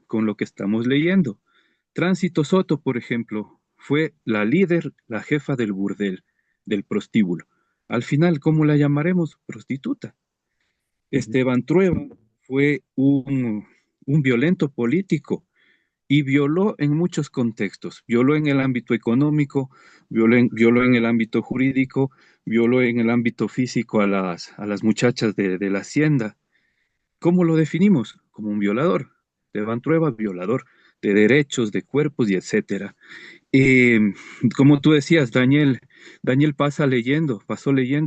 con lo que estamos leyendo. Tránsito Soto, por ejemplo, fue la líder, la jefa del burdel, del prostíbulo. Al final, ¿cómo la llamaremos? Prostituta. Esteban Trueba fue un violento político y violó en muchos contextos. Violó en el ámbito económico, violó en el ámbito jurídico, violó en el ámbito físico a las muchachas de la hacienda. ¿Cómo lo definimos? Como un violador. Esteban Trueba, violador de derechos, de cuerpos y etcétera. Eh, Como tú decías, Daniel pasó leyendo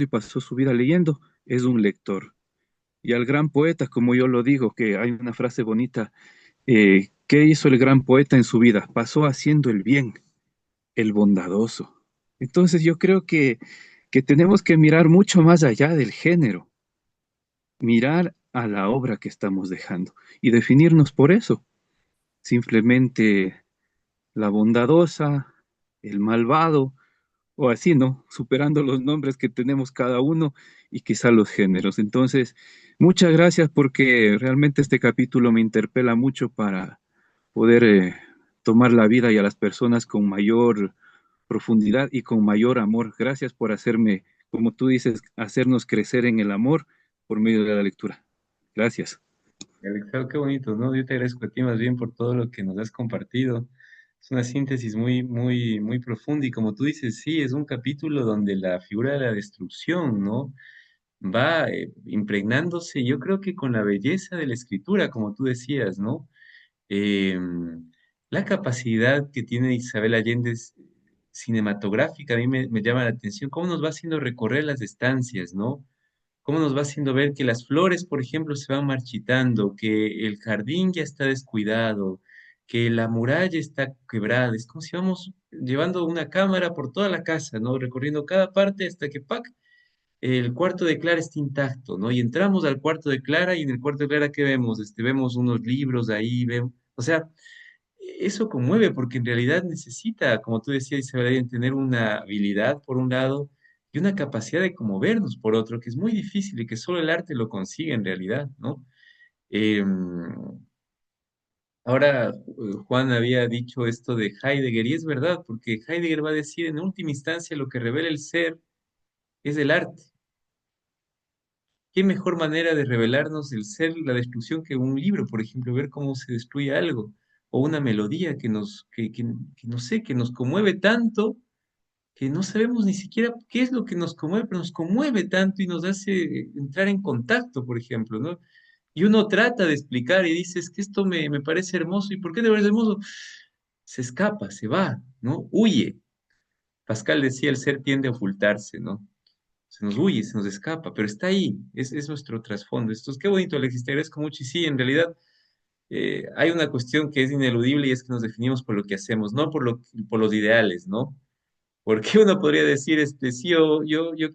y pasó su vida leyendo, es un lector. Y al gran poeta, como yo lo digo, que hay una frase bonita, ¿qué hizo el gran poeta en su vida? Pasó haciendo el bien. el bondadoso. Entonces yo creo que tenemos que mirar mucho más allá del género, mirar a la obra que estamos dejando y definirnos por eso. Simplemente la bondadosa, el malvado, o así, ¿no? Superando los nombres que tenemos cada uno y quizá los géneros. Entonces, muchas gracias porque realmente este capítulo me interpela mucho para poder tomar la vida y a las personas con mayor profundidad y con mayor amor. Gracias por hacerme, como tú dices, hacernos crecer en el amor por medio de la lectura. Gracias. Alexandra, qué bonito, ¿no? Yo te agradezco a ti más bien por todo lo que nos has compartido. Es una síntesis muy, muy, muy profunda y como tú dices, sí, es un capítulo donde la figura de la destrucción, ¿no? Va impregnándose, yo creo que con la belleza de la escritura, como tú decías, ¿no? Eh, la capacidad que tiene Isabel Allende es cinematográfica, a mí me llama la atención, cómo nos va haciendo recorrer las estancias, ¿no? Cómo nos va haciendo ver que las flores, por ejemplo, se van marchitando, que el jardín ya está descuidado, que la muralla está quebrada. Es como si vamos llevando una cámara por toda la casa, ¿no? Recorriendo cada parte hasta que, ¡pac!, el cuarto de Clara está intacto, ¿no? Y entramos al cuarto de Clara y en el cuarto de Clara, ¿qué vemos? Vemos unos libros ahí, vemos, o sea, eso conmueve porque en realidad necesita, como tú decías, Isabel, tener una habilidad por un lado y una capacidad de conmovernos por otro, que es muy difícil y que solo el arte lo consigue en realidad, ¿no? Eh, ahora, Juan había dicho esto de Heidegger y es verdad, porque Heidegger va a decir en última instancia lo que revela el ser es el arte. ¿Qué mejor manera de revelarnos el ser, la destrucción, que un libro, por ejemplo, ver cómo se destruye algo, o una melodía que no sé, que nos conmueve tanto, que no sabemos ni siquiera qué es lo que nos conmueve, pero nos conmueve tanto y nos hace entrar en contacto, por ejemplo, ¿no? Y uno trata de explicar y dice, es que esto me parece hermoso, ¿y por qué te parece hermoso? Se escapa, se va, ¿no? Huye. Pascal decía, el ser tiende a ocultarse, ¿no? Se nos huye, se nos escapa, pero está ahí, es nuestro trasfondo. Esto es qué bonito, Alexis, te agradezco mucho y sí, en realidad hay una cuestión que es ineludible y es que nos definimos por lo que hacemos, no por los ideales, ¿no? Porque uno podría decir, sí, yo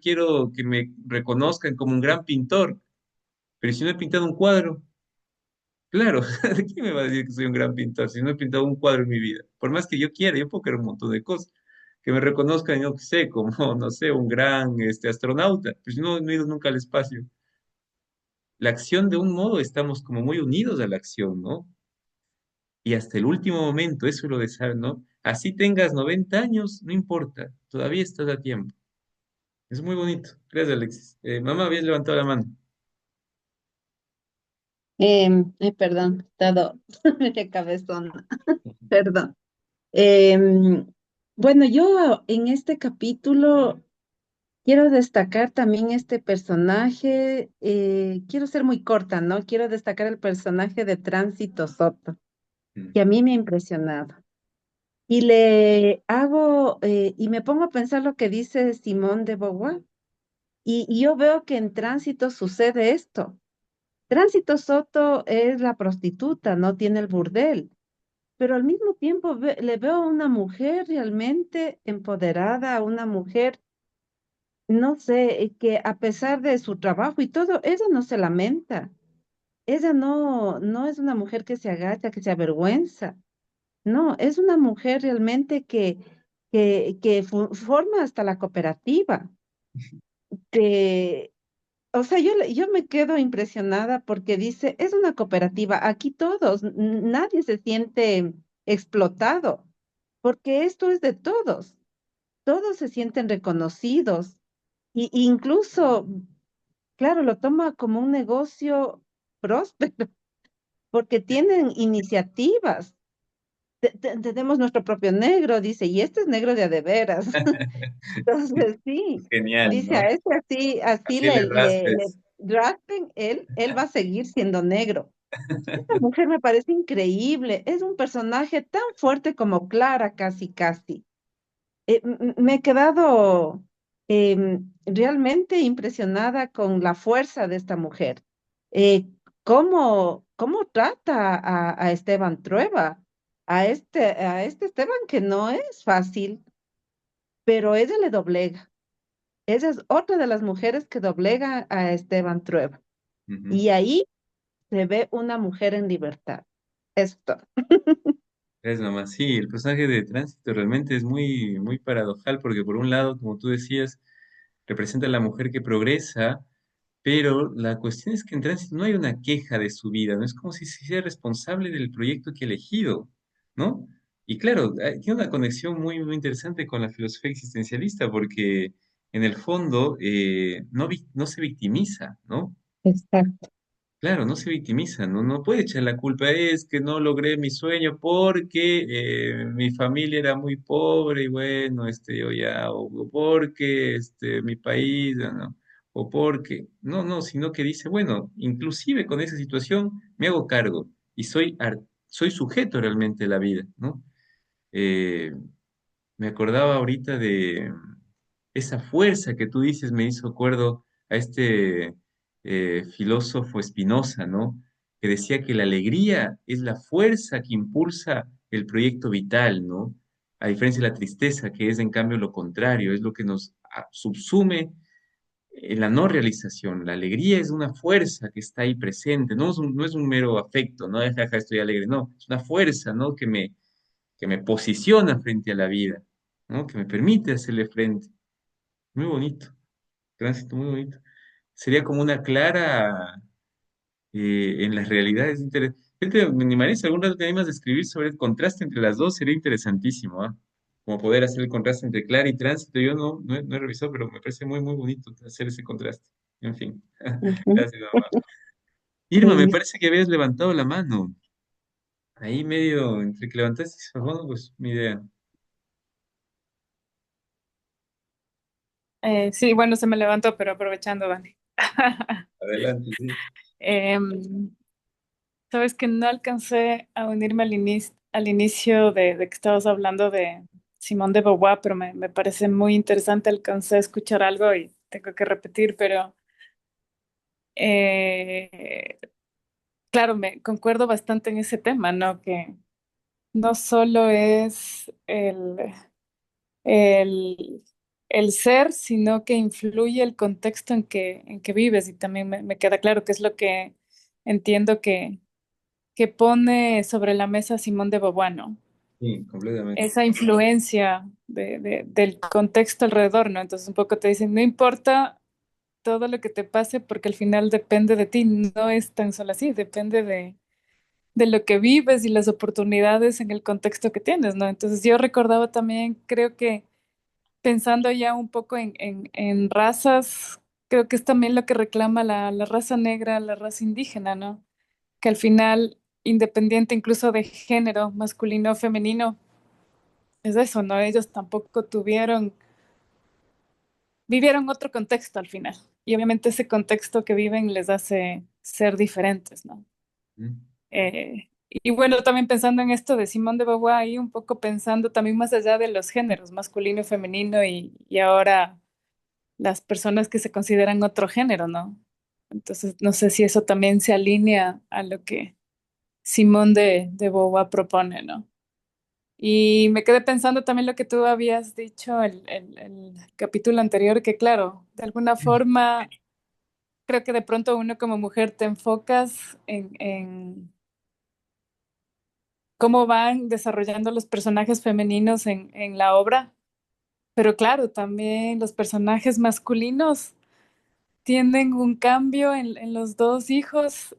quiero que me reconozcan como un gran pintor, pero si no he pintado un cuadro, claro, ¿quién me va a decir que soy un gran pintor si no he pintado un cuadro en mi vida? Por más que yo quiera, yo puedo querer un montón de cosas. Que me reconozcan, yo qué sé, como, no sé, un gran astronauta, pues no he ido nunca al espacio. La acción de un modo estamos como muy unidos a la acción, ¿no? Y hasta el último momento, eso es lo de saber, ¿no? Así tengas 90 años, no importa, todavía estás a tiempo. Es muy bonito. Gracias, Alexis. Mamá, habías levantado la mano. Perdón, dado de cabezón, perdón. Em, bueno, yo en este capítulo quiero destacar también este personaje, quiero ser muy corta, ¿no? Quiero destacar el personaje de Tránsito Soto, Mm. que a mí me ha impresionado. Y le hago, y me pongo a pensar lo que dice Simón de Beauvoir, y yo veo que en Tránsito sucede esto. Tránsito Soto es la prostituta, no tiene el burdel, pero al mismo tiempo le veo a una mujer realmente empoderada, a una mujer, no sé, que a pesar de su trabajo y todo, ella no se lamenta. Ella no es una mujer que se agacha, que se avergüenza. No, es una mujer realmente que forma hasta la cooperativa. Que, o sea, yo me quedo impresionada porque dice, es una cooperativa, aquí todos, nadie se siente explotado, porque esto es de todos se sienten reconocidos y incluso, claro, lo toma como un negocio próspero, porque tienen iniciativas. Tenemos nuestro propio negro, dice, y este es negro de a de veras. Entonces, sí, Genial, dice, ¿no? a ese así Así le le raspes. raspen, él va a seguir siendo negro. Esta mujer me parece increíble, es un personaje tan fuerte como Clara, casi, casi. Me he quedado realmente impresionada con la fuerza de esta mujer. ¿Cómo trata a Esteban Trueba? A este Esteban que no es fácil. pero ella le doblega. Ella es otra de las mujeres que doblega a Esteban Trueba. Ujú. Y ahí se ve una mujer en libertad. Esto. Es nomás, sí, el personaje de Tránsito realmente es muy, muy paradojal porque por un lado, como tú decías, representa a la mujer que progresa, pero la cuestión es que en Tránsito no hay una queja de su vida, no es como si se hiciera responsable del proyecto que ha elegido, ¿no? Y claro, tiene una conexión muy, muy interesante con la filosofía existencialista porque en el fondo no se victimiza, ¿no? Exacto. Claro, no se victimiza, no puede echar la culpa, es que no logré mi sueño porque mi familia era muy pobre y bueno, yo ya, o porque mi país, ¿no? O porque, no, sino que dice, bueno, inclusive con esa situación me hago cargo y soy sujeto realmente de la vida, ¿no? Eh, Me acordaba ahorita de esa fuerza que tú dices, me hizo acuerdo a este filósofo Spinoza, ¿no? Que decía que la alegría es la fuerza que impulsa el proyecto vital, ¿no? A diferencia de la tristeza, que es en cambio lo contrario, es lo que nos subsume en la no realización. La alegría es una fuerza que está ahí presente, no es un mero afecto, no es, jaja, estoy alegre, no, es una fuerza, ¿no? Que me posiciona frente a la vida, ¿no? Que me permite hacerle frente. Muy bonito, tránsito muy bonito. Sería como una clara en las realidades. Gente, me animaría si algún rato te animas a escribir sobre el contraste entre las dos, sería interesantísimo, ¿ah? Como poder hacer el contraste entre clara y tránsito. Yo no he revisado, pero me parece muy, muy bonito hacer ese contraste. En fin. Ujú. Gracias, mamá. Irma, me Listo. parece que habías levantado la mano. Ahí medio, entre que levantaste y se bajó, pues mi idea. Sí, bueno, se me levantó, pero aprovechando, Dani. Adelante, sí. Em, Sabes que no alcancé a unirme al inicio de que estabas hablando de Simón de Beauvoir, pero me parece muy interesante. Alcancé a escuchar algo y tengo que repetir, pero eh, claro, me concuerdo bastante en ese tema, ¿no? Que no solo es el, el ser, sino que influye el contexto en que vives. Y también me queda claro que es lo que entiendo que pone sobre la mesa Simón de Beauvoir, ¿no? Sí, completamente. Esa influencia del contexto alrededor, ¿no? Entonces un poco te dicen, no importa todo lo que te pase porque al final depende de ti, no es tan solo así, depende de lo que vives y las oportunidades en el contexto que tienes, ¿no? Entonces yo recordaba también, creo que pensando ya un poco en razas, creo que es también lo que reclama la raza negra, la raza indígena, ¿no? Que al final, independiente incluso de género, masculino o femenino, es eso, ¿no? Ellos tampoco vivieron otro contexto al final. Y obviamente ese contexto que viven les hace ser diferentes, ¿no? Mm. Y bueno, también pensando en esto de Simone de Beauvoir, y un poco pensando también más allá de los géneros, masculino y femenino, y ahora las personas que se consideran otro género, ¿no? Entonces, no sé si eso también se alinea a lo que Simone de Beauvoir propone, ¿no? Y me quedé pensando también lo que tú habías dicho el capítulo anterior, que claro, de alguna forma creo que de pronto uno como mujer te enfocas en cómo van desarrollando los personajes femeninos en la obra, pero claro, también los personajes masculinos tienen un cambio en los dos hijos,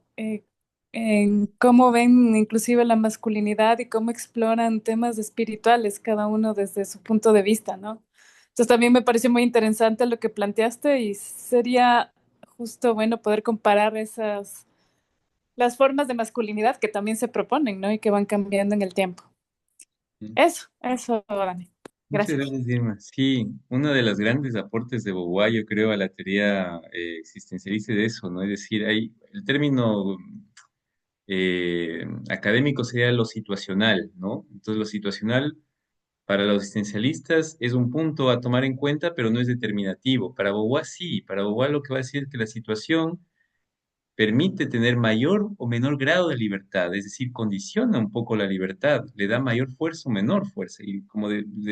en cómo ven inclusive la masculinidad y cómo exploran temas espirituales, cada uno desde su punto de vista, ¿no? Entonces también me pareció muy interesante lo que planteaste y sería justo bueno poder comparar las formas de masculinidad que también se proponen, ¿no? Y que van cambiando en el tiempo. Mm. Eso, Dani. Muchas Gracias. gracias, Irma. Sí, uno de los grandes aportes de Beauvoir, yo creo, a la teoría existencialista es de eso, ¿no? Es decir, hay, el término académico sería lo situacional, ¿no? Entonces, lo situacional para los existencialistas es un punto a tomar en cuenta, pero no es determinativo. Para Beauvoir sí, para Beauvoir lo que va a decir es que la situación permite tener mayor o menor grado de libertad, es decir, condiciona un poco la libertad, le da mayor fuerza o menor fuerza. Y como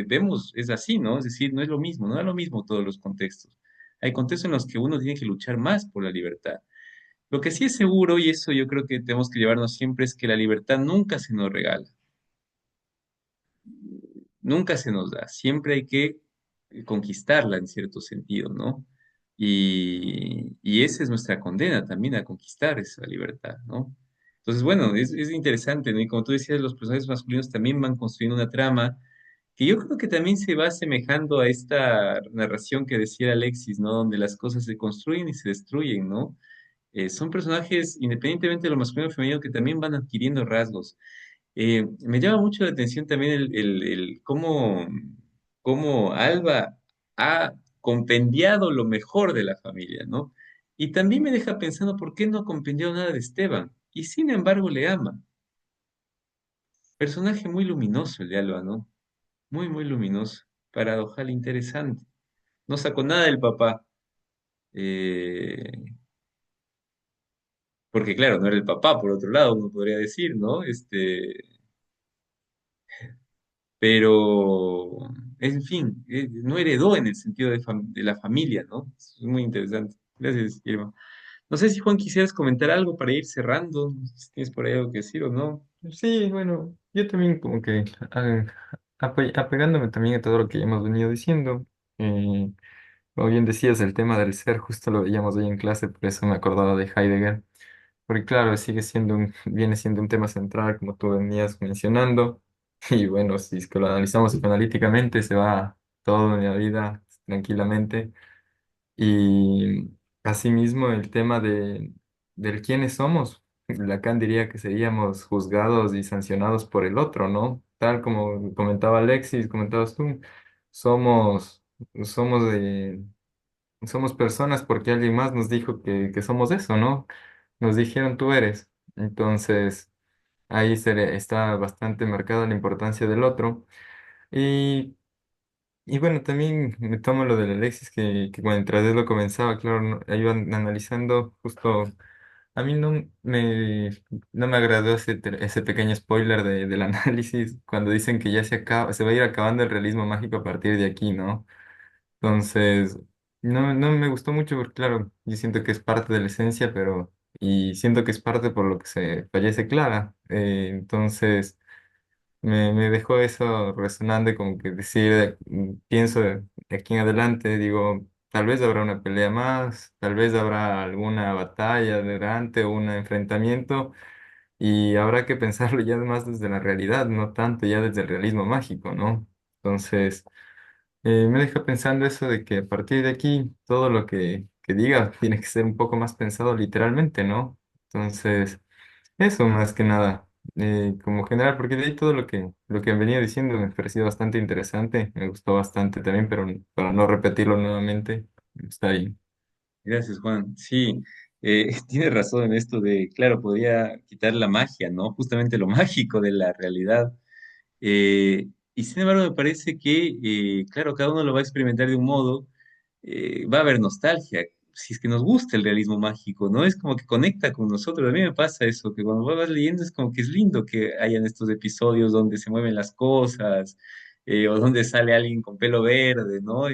vemos, es así, ¿no? Es decir, no es lo mismo, no es lo mismo todos los contextos. Hay contextos en los que uno tiene que luchar más por la libertad. Lo que sí es seguro, y eso yo creo que tenemos que llevarnos siempre, es que la libertad nunca se nos regala, nunca se nos da, siempre hay que conquistarla en cierto sentido, ¿no? Y esa es nuestra condena también a conquistar esa libertad, ¿no? Entonces, bueno, es interesante, ¿no? Y como tú decías, los personajes masculinos también van construyendo una trama que yo creo que también se va asemejando a esta narración que decía Alexis, ¿no? Donde las cosas se construyen y se destruyen, ¿no? Son personajes, independientemente de lo masculino o femenino, que también van adquiriendo rasgos. Me llama mucho la atención también el cómo Alba ha compendiado lo mejor de la familia, ¿no? Y también me deja pensando por qué no ha compendiado nada de Esteban, y sin embargo le ama. Personaje muy luminoso el de Alba, ¿no? Muy, muy luminoso, paradojal, interesante. No sacó nada del papá, eh, porque claro, no era el papá, por otro lado, uno podría decir, ¿no? Pero, en fin, no heredó en el sentido de la familia, ¿no? Es muy interesante. Gracias, Irma. No sé si Juan quisieras comentar algo para ir cerrando, no sé si tienes por ahí algo que decir o no. Sí, bueno, yo también como que apegándome también a todo lo que ya hemos venido diciendo, eh, como bien decías, el tema del ser, justo lo veíamos hoy en clase, por eso me acordaba de Heidegger, porque claro, viene siendo un tema central, como tú venías mencionando, y bueno, si es que lo analizamos psicoanalíticamente, se va todo en la vida tranquilamente. Y asimismo el tema del quiénes somos. Lacan diría que seríamos juzgados y sancionados por el otro, ¿no? Tal como comentaba Alexis, comentabas tú, somos, somos somos personas porque alguien más nos dijo que somos eso, ¿no? Nos dijeron tú eres. Entonces, ahí está bastante marcada la importancia del otro. Y y bueno, también me tomo lo del Alexis, que mientras él lo comenzaba, claro, iban analizando justo, a mí no me agradó ese pequeño spoiler del análisis, cuando dicen que ya se va a ir acabando el realismo mágico a partir de aquí, ¿no? Entonces, no me gustó mucho porque, claro, yo siento que es parte de la esencia, y siento que es parte por lo que se fallece Clara. Entonces... me dejó eso resonando, como que decir, pienso de aquí en adelante, digo, tal vez habrá una pelea más, tal vez habrá alguna batalla delante o un enfrentamiento, y habrá que pensarlo ya más desde la realidad, no tanto ya desde el realismo mágico, ¿no? Entonces, me deja pensando eso de que a partir de aquí, todo lo que diga tiene que ser un poco más pensado literalmente, ¿no? Entonces... Eso más que nada, como general, porque de ahí todo lo que venía diciendo me pareció bastante interesante, me gustó bastante también, pero para no repetirlo nuevamente, está ahí. Gracias, Juan. Sí, tienes razón en esto de, claro, podía quitar la magia, ¿no? Justamente lo mágico de la realidad. Y sin embargo, me parece que, claro, cada uno lo va a experimentar de un modo, va a haber nostalgia, si es que nos gusta el realismo mágico, ¿no? Es como que conecta con nosotros. A mí me pasa eso, que cuando vas leyendo es como que es lindo que hayan estos episodios donde se mueven las cosas, o donde sale alguien con pelo verde, ¿no?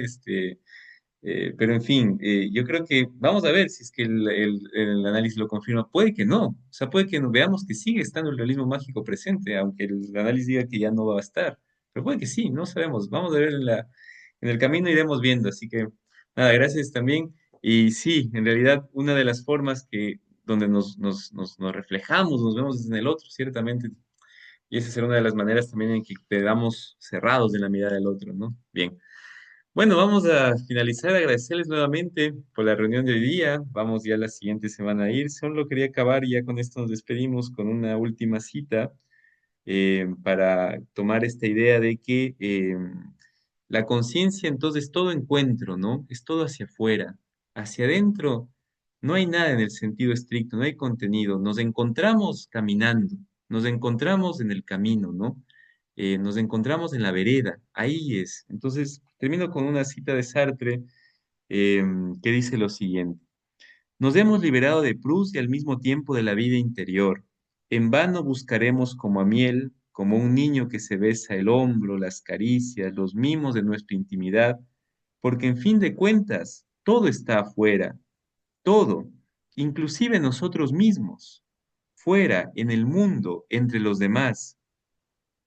Pero en fin, yo creo que vamos a ver si es que el análisis lo confirma. Puede que no, o sea, puede que veamos que sigue estando el realismo mágico presente, aunque el análisis diga que ya no va a estar. Pero puede que sí, no sabemos. Vamos a ver en el camino iremos viendo. Así que nada, gracias también. Y sí, en realidad una de las formas donde nos reflejamos, nos vemos en el otro, ciertamente. Y esa será una de las maneras también en que quedamos cerrados de la mirada del otro, ¿no? Bien. Bueno, vamos a finalizar, agradecerles nuevamente por la reunión de hoy día. Vamos ya la siguiente semana a ir. Solo quería acabar y ya con esto nos despedimos con una última cita para tomar esta idea de que la conciencia entonces es todo encuentro, ¿no? Es todo hacia afuera. Hacia adentro no hay nada en el sentido estricto, no hay contenido. Nos encontramos caminando, nos encontramos en el camino, ¿no? Nos encontramos en la vereda, ahí es. Entonces, termino con una cita de Sartre que dice lo siguiente. Nos hemos liberado de Proust y al mismo tiempo de la vida interior. En vano buscaremos como a miel, como un niño que se besa el hombro, las caricias, los mimos de nuestra intimidad, porque en fin de cuentas, todo está afuera, todo, inclusive nosotros mismos, fuera, en el mundo, entre los demás.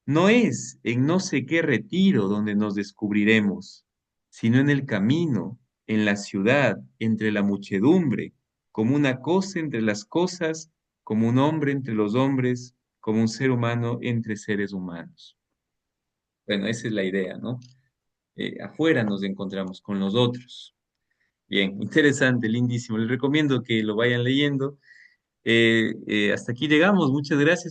No es en no sé qué retiro donde nos descubriremos, sino en el camino, en la ciudad, entre la muchedumbre, como una cosa entre las cosas, como un hombre entre los hombres, como un ser humano entre seres humanos. Bueno, esa es la idea, ¿no? Afuera nos encontramos con los otros. Bien, interesante, lindísimo. Les recomiendo que lo vayan leyendo. Hasta aquí llegamos. Muchas gracias.